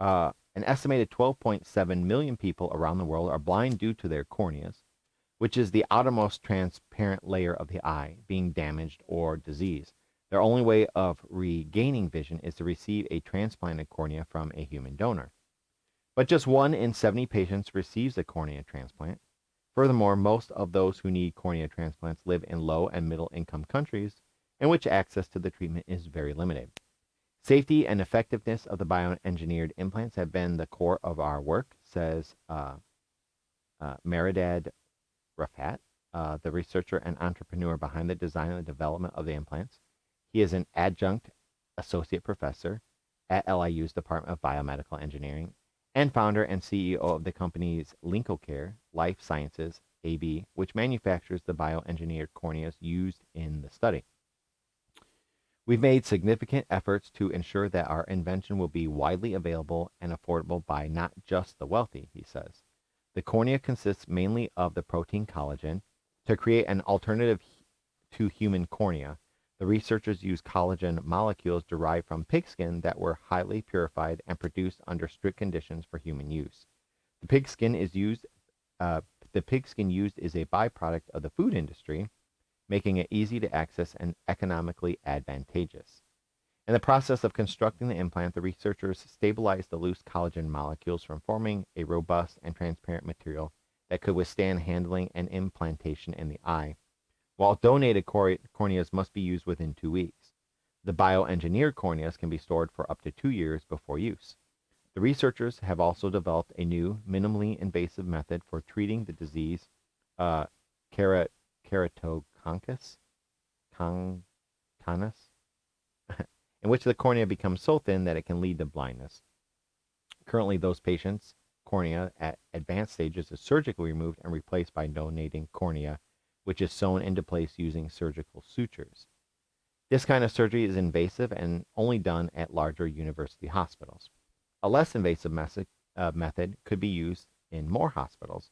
An estimated 12.7 million people around the world are blind due to their corneas, which is the outermost transparent layer of the eye, being damaged or diseased. Their only way of regaining vision is to receive a transplanted cornea from a human donor. But just 1 in 70 patients receives a cornea transplant. Furthermore, most of those who need cornea transplants live in low and middle income countries in which access to the treatment is very limited. Safety and effectiveness of the bioengineered implants have been the core of our work, says Meredad Rafat, the researcher and entrepreneur behind the design and the development of the implants. He is an adjunct associate professor at LIU's Department of Biomedical Engineering and founder and CEO of the company's Lincocare Life Sciences AB, which manufactures the bioengineered corneas used in the study. We've made significant efforts to ensure that our invention will be widely available and affordable by not just the wealthy, he says. The cornea consists mainly of the protein collagen. To create an alternative to human cornea, the researchers used collagen molecules derived from pigskin that were highly purified and produced under strict conditions for human use. The pigskin used is a byproduct of the food industry, making it easy to access and economically advantageous. In the process of constructing the implant, the researchers stabilized the loose collagen molecules from forming a robust and transparent material that could withstand handling and implantation in the eye, while donated corneas must be used within 2 weeks. The bioengineered corneas can be stored for up to 2 years before use. The researchers have also developed a new, minimally invasive method for treating the disease keratoconus, in which the cornea becomes so thin that it can lead to blindness. Currently, those patients' cornea at advanced stages is surgically removed and replaced by donating cornea, which is sewn into place using surgical sutures. This kind of surgery is invasive and only done at larger university hospitals. A less invasive method could be used in more hospitals,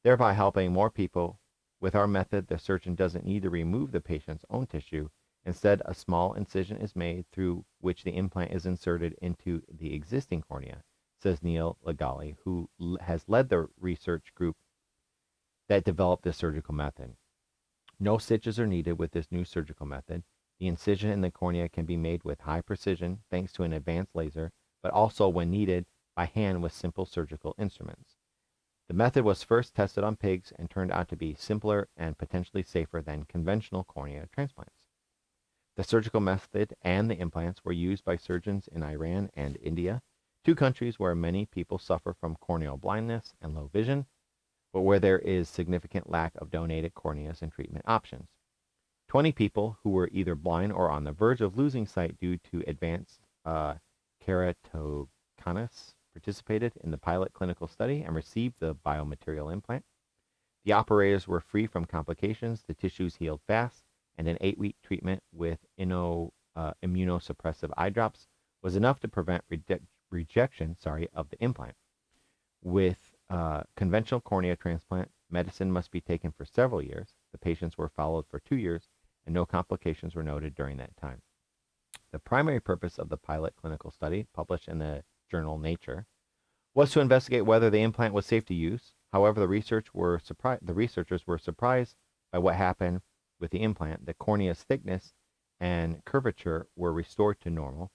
thereby helping more people. With our method, the surgeon doesn't need to remove the patient's own tissue. Instead, a small incision is made through which the implant is inserted into the existing cornea, says Neil Legali, who has led the research group that developed this surgical method. No stitches are needed with this new surgical method. The incision in the cornea can be made with high precision thanks to an advanced laser, but also, when needed, by hand with simple surgical instruments. The method was first tested on pigs and turned out to be simpler and potentially safer than conventional cornea transplants. The surgical method and the implants were used by surgeons in Iran and India, two countries where many people suffer from corneal blindness and low vision, but where there is significant lack of donated corneas and treatment options. 20 people who were either blind or on the verge of losing sight due to advanced keratoconus participated in the pilot clinical study and received the biomaterial implant. The operators were free from complications, the tissues healed fast, and an 8-week treatment with immunosuppressive eye drops was enough to prevent rejection of the implant. With conventional cornea transplant, medicine must be taken for several years. The patients were followed for 2 years, and no complications were noted during that time. The primary purpose of the pilot clinical study, published in the journal Nature, was to investigate whether the implant was safe to use. However, the researchers were surprised by what happened with the implant. The cornea's thickness and curvature were restored to normal.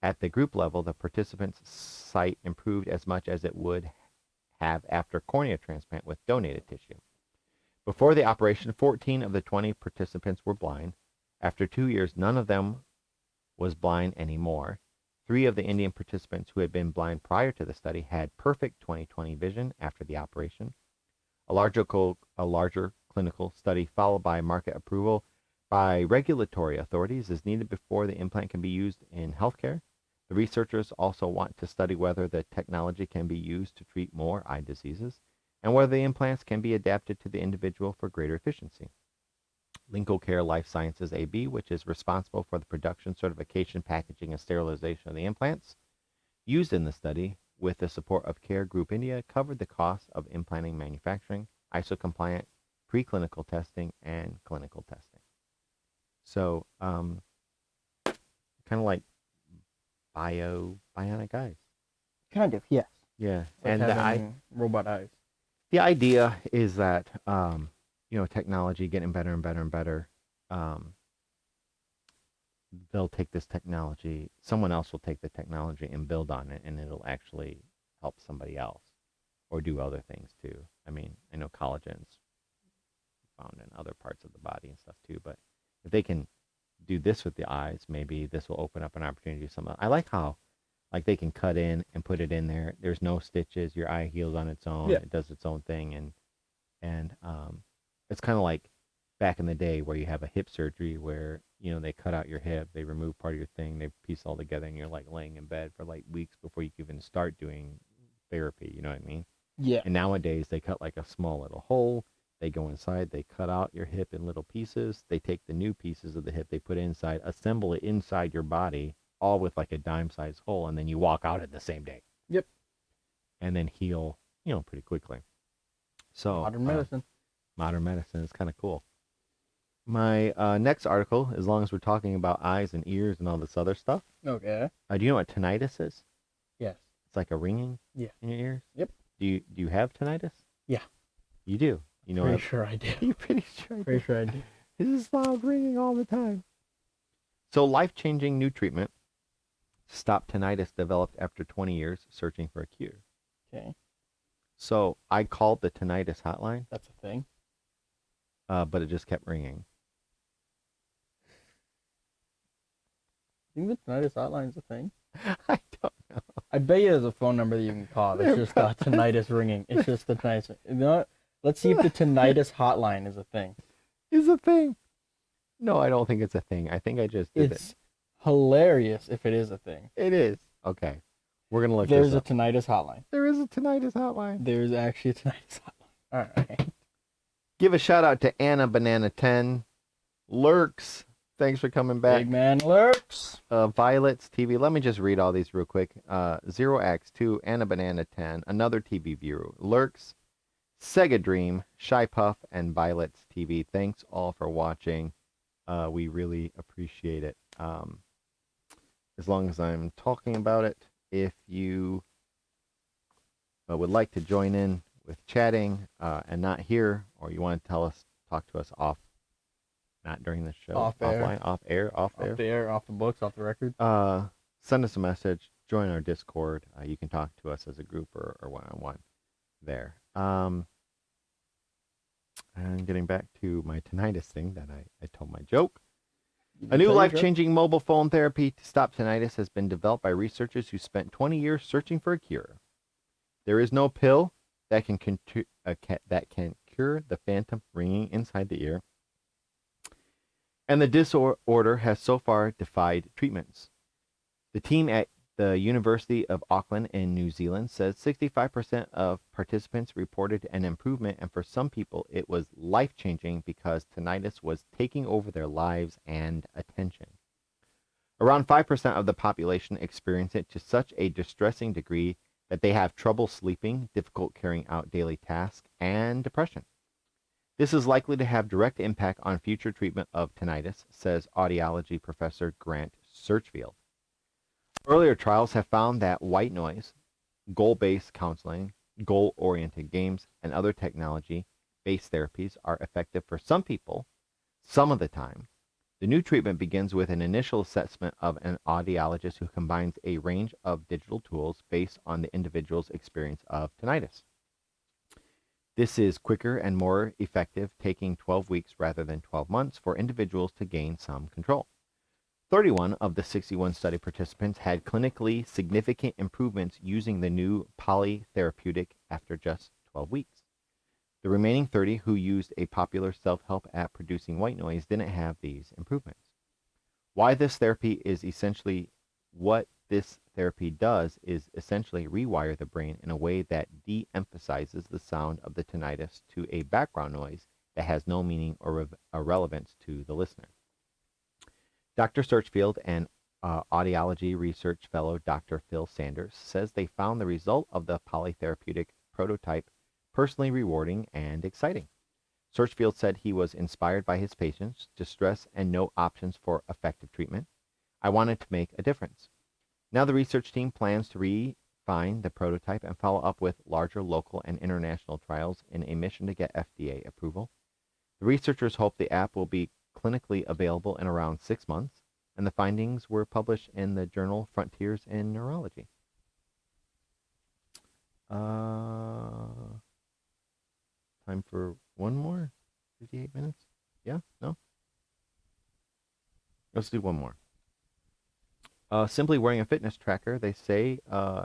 At the group level, the participants' sight improved as much as it would have after cornea transplant with donated tissue. Before the operation, 14 of the 20 participants were blind. After 2 years, none of them was blind anymore. 3 of the Indian participants who had been blind prior to the study had perfect 20/20 vision after the operation. A larger clinical study followed by market approval by regulatory authorities is needed before the implant can be used in healthcare. The researchers also want to study whether the technology can be used to treat more eye diseases and whether the implants can be adapted to the individual for greater efficiency. Linkocare Life Sciences AB, which is responsible for the production, certification, packaging, and sterilization of the implants used in the study, with the support of Care Group India, covered the cost of implanting manufacturing, ISO-compliant preclinical testing, and clinical testing. So, kind of like bionic eyes. Kind of, yes. Yeah, It's like and having robot eyes. the idea is that technology getting better and better and better. They'll take this technology. Someone else will take the technology and build on it, and it'll actually help somebody else or do other things too. I mean, I know collagen's found in other parts of the body and stuff too, but if they can do this with the eyes, maybe this will open up an opportunity to do something. I like how, like, they can cut in and put it in there. There's no stitches. Your eye heals on its own. Yeah. It does its own thing, and it's kind of like back in the day where you have a hip surgery where they cut out your hip, they remove part of your thing, they piece it all together, and you're like laying in bed for like weeks before you can even start doing therapy. You know what I mean? Yeah. And nowadays they cut like a small little hole. They go inside, they cut out your hip in little pieces. They take the new pieces of the hip, they put it inside, assemble it inside your body, all with like a dime-sized hole, and then you walk out it the same day. Yep. And then heal, pretty quickly. So Modern medicine. Modern medicine is kind of cool. My next article, as long as we're talking about eyes and ears and all this other stuff. Okay. Do you know what tinnitus is? Yes. It's like a ringing Yeah. in your ears. Yep. Do you have tinnitus? Yeah. You do. You know. Pretty sure I do. You're pretty sure. I Pretty do. sure I do. This is loud ringing all the time. So, life-changing new treatment stopped tinnitus developed after 20 years searching for a cure. Okay. So I called the tinnitus hotline, That's a thing. but it just kept ringing. You think the tinnitus hotline is a thing? I don't know. I bet you there's a phone number that you can call. It's just tinnitus ringing. It's just the tinnitus. You know what? Let's see if the tinnitus hotline is a thing. Is a thing. No, I don't think it's a thing. I think I just did It's hilarious if it is a thing. it. It is. Okay. We're gonna look There's this a up. tinnitus hotline. There is a tinnitus hotline. There's actually a tinnitus hotline. All right. Give a shout out to Anna Banana 10, Lurks. Thanks for coming back. Big man lurks. Violet's TV. Let me just read all these real quick. 0x2, Anna Banana 10, another TV viewer, Lurks, Sega Dream, Shy Puff, and Violet's TV. Thanks all for watching. We really appreciate it. As long as I'm talking about it, if you would like to join in with chatting and not here, or you want to talk to us off, not during the show, Off air. offline, off air, Off the air, off the books, off the record. send us a message, join our Discord. You can talk to us as a group or one-on-one there. And getting back to my tinnitus thing that I told my joke. A new life-changing mobile phone therapy to stop tinnitus has been developed by researchers who spent 20 years searching for a cure. There is no pill that can cure the phantom ringing inside the ear, and the disorder has so far defied treatments. The team at the University of Auckland in New Zealand says 65% of participants reported an improvement, and for some people it was life-changing because tinnitus was taking over their lives and attention. Around 5% of the population experience it to such a distressing degree that they have trouble sleeping, difficult carrying out daily tasks, and depression. This is likely to have direct impact on future treatment of tinnitus, says audiology professor Grant Searchfield. Earlier trials have found that white noise, goal-based counseling, goal-oriented games, and other technology-based therapies are effective for some people, some of the time. The new treatment begins with an initial assessment of an audiologist who combines a range of digital tools based on the individual's experience of tinnitus. This is quicker and more effective, taking 12 weeks rather than 12 months for individuals to gain some control. 31 of the 61 study participants had clinically significant improvements using the new polytherapeutic after just 12 weeks. The remaining 30 who used a popular self-help app producing white noise didn't have these improvements. Why this therapy is essentially what this therapy does is essentially rewire the brain in a way that de-emphasizes the sound of the tinnitus to a background noise that has no meaning or relevance to the listener. Dr. Searchfield and audiology research fellow Dr. Phil Sanders says they found the result of the polytherapeutic prototype personally rewarding and exciting. Searchfield said he was inspired by his patients, distress, and no options for effective treatment. I wanted to make a difference. Now the research team plans to refine the prototype and follow up with larger local and international trials in a mission to get FDA approval. The researchers hope the app will be clinically available in around 6 months, and the findings were published in the journal Frontiers in Neurology. Time for one more? 58 minutes? Yeah? No? Let's do one more. Simply wearing a fitness tracker, they say,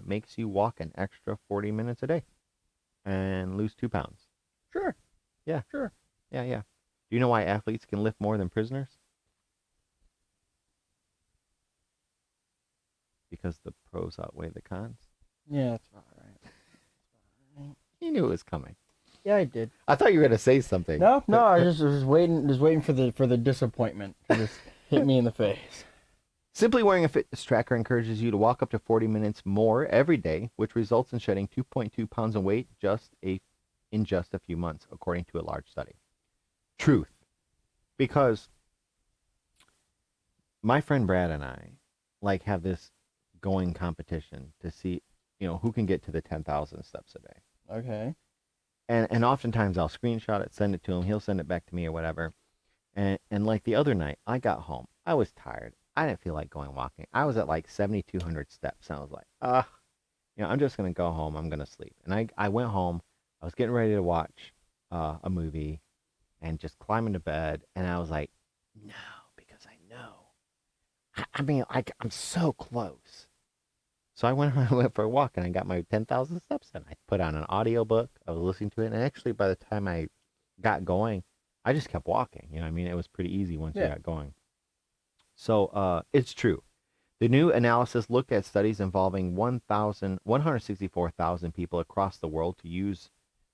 makes you walk an extra 40 minutes a day and lose 2 pounds. Sure. Yeah. Sure. Yeah. Do you know why athletes can lift more than prisoners? Because the pros outweigh the cons. Yeah, that's about right. You knew it was coming. Yeah, I did. I thought you were gonna say something. No, I was waiting for the disappointment to just hit me in the face. Simply wearing a fitness tracker encourages you to walk up to 40 minutes more every day, which results in shedding 2.2 pounds of weight in just a few months, according to a large study. Truth. Because my friend Brad and I have this going competition to see, who can get to the 10,000 steps a day. Okay. And oftentimes I'll screenshot it, send it to him, he'll send it back to me or whatever. And like the other night, I got home. I was tired. I didn't feel like going walking. I was at 7,200 steps. And I was like, I'm just going to go home. I'm going to sleep. And I went home. I was getting ready to watch a movie and just climb into bed. And I was like, no, because I know. I'm so close. So I went for a walk and I got my 10,000 steps in. I put on an audiobook. I was listening to it. And actually, by the time I got going, I just kept walking. It was pretty easy once you got going. So it's true. The new analysis looked at studies involving 164,000 people across the world to use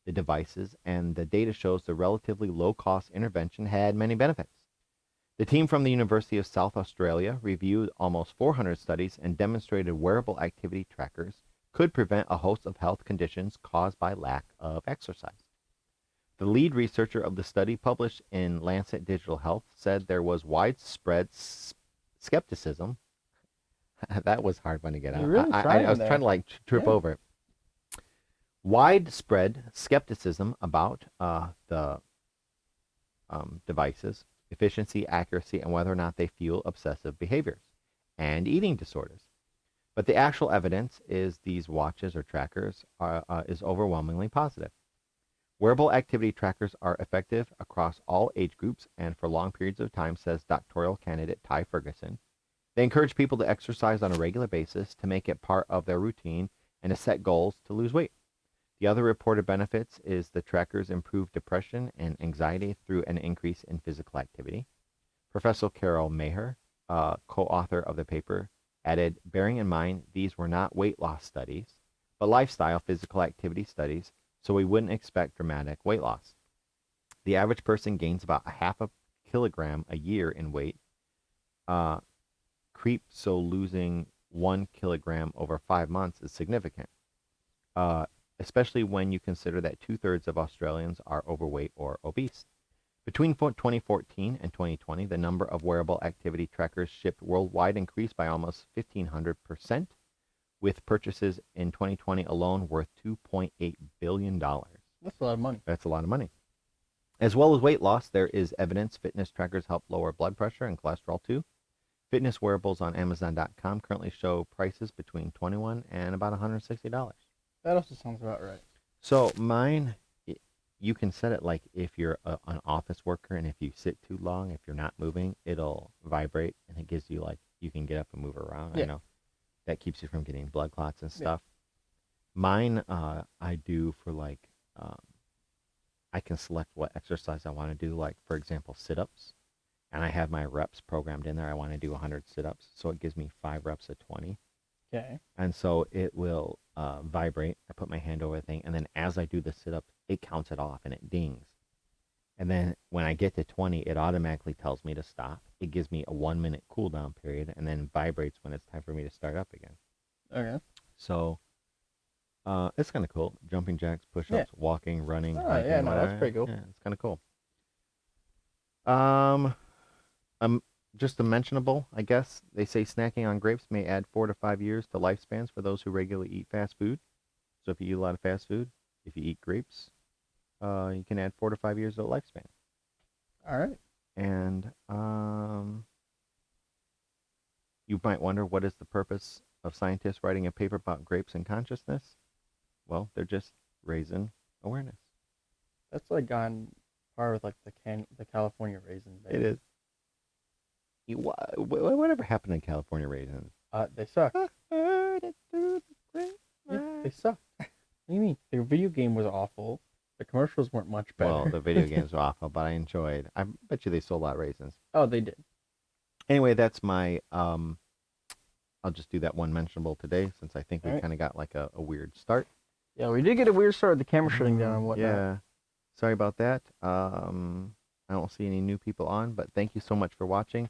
the devices, and the data shows the relatively low-cost intervention had many benefits. The team from the University of South Australia reviewed almost 400 studies and demonstrated wearable activity trackers could prevent a host of health conditions caused by lack of exercise. The lead researcher of the study, published in Lancet Digital Health, said there was widespread skepticism. That was a hard one to get You're out. really I trying was there. trying to like trip Yeah. over it. Widespread skepticism about the devices, efficiency, accuracy, and whether or not they fuel obsessive behaviors and eating disorders. But the actual evidence is these watches or trackers is overwhelmingly positive. Wearable activity trackers are effective across all age groups and for long periods of time, says doctoral candidate Ty Ferguson. They encourage people to exercise on a regular basis, to make it part of their routine, and to set goals to lose weight. The other reported benefits is the trackers improve depression and anxiety through an increase in physical activity. Professor Carol Maher, co-author of the paper, added, bearing in mind these were not weight loss studies, but lifestyle physical activity studies, so we wouldn't expect dramatic weight loss. The average person gains about a half a kilogram a year in weight. So losing 1 kilogram over 5 months is significant, uh, especially when you consider that 2/3 of Australians are overweight or obese. Between 2014 and 2020, the number of wearable activity trackers shipped worldwide increased by almost 1,500%, with purchases in 2020 alone worth $2.8 billion. That's a lot of money. That's a lot of money. As well as weight loss, there is evidence fitness trackers help lower blood pressure and cholesterol too. Fitness wearables on Amazon.com currently show prices between $21 and about $160. That also sounds about right. So mine, you can set it like if you're an office worker and if you sit too long, if you're not moving, it'll vibrate and it gives you like you can get up and move around. Yeah. I know that keeps you from getting blood clots and Yeah. stuff. Mine, I do for like I can select what exercise I want to do. Like for example, sit-ups, and I have my reps programmed in there. I want to do 100 sit-ups, so it gives me 5 reps of 20. Okay. And so it will vibrate. I put my hand over the thing, and then as I do the sit-up, it counts it off and it dings. And then when I get to 20, it automatically tells me to stop. It gives me a 1 minute cool down period, and then vibrates when it's time for me to start up again. Okay. So it's kind of cool. Jumping jacks, push-ups, Yeah. walking, running, Oh, hiking, yeah, no, that's whatever. pretty cool. Yeah, it's kind of cool. Um, just a mentionable, I guess. They say snacking on grapes may add 4 to 5 years to lifespans for those who regularly eat fast food. So if you eat a lot of fast food, if you eat grapes, you can add 4 to 5 years to a lifespan. All right. And you might wonder, what is the purpose of scientists writing a paper about grapes and consciousness? Well, they're just raising awareness. That's like on par with like the California raisin. It is. Whatever happened to California raisins? They suck. I heard it through the Yeah, grapevine. they suck. What do you mean? The video game was awful. The commercials weren't much better. Well, the video games were awful, but I enjoyed. I bet you they sold a lot of raisins. Oh, they did. Anyway, that's my. I'll just do that one mentionable today, since I think we Alright. kind of got like a weird start. Yeah, we did get a weird start with the camera shutting down and whatnot. Yeah, sorry about that. I don't see any new people on, but thank you so much for watching.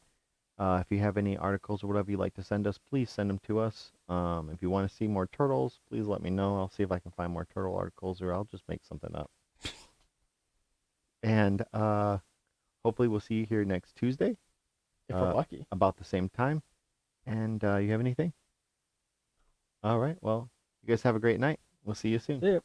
If you have any articles or whatever you'd like to send us, please send them to us. If you want to see more turtles, please let me know. I'll see if I can find more turtle articles, or I'll just make something up. And hopefully we'll see you here next Tuesday. If we're lucky. About the same time. And you have anything? All right. Well, you guys have a great night. We'll see you soon. Yeah.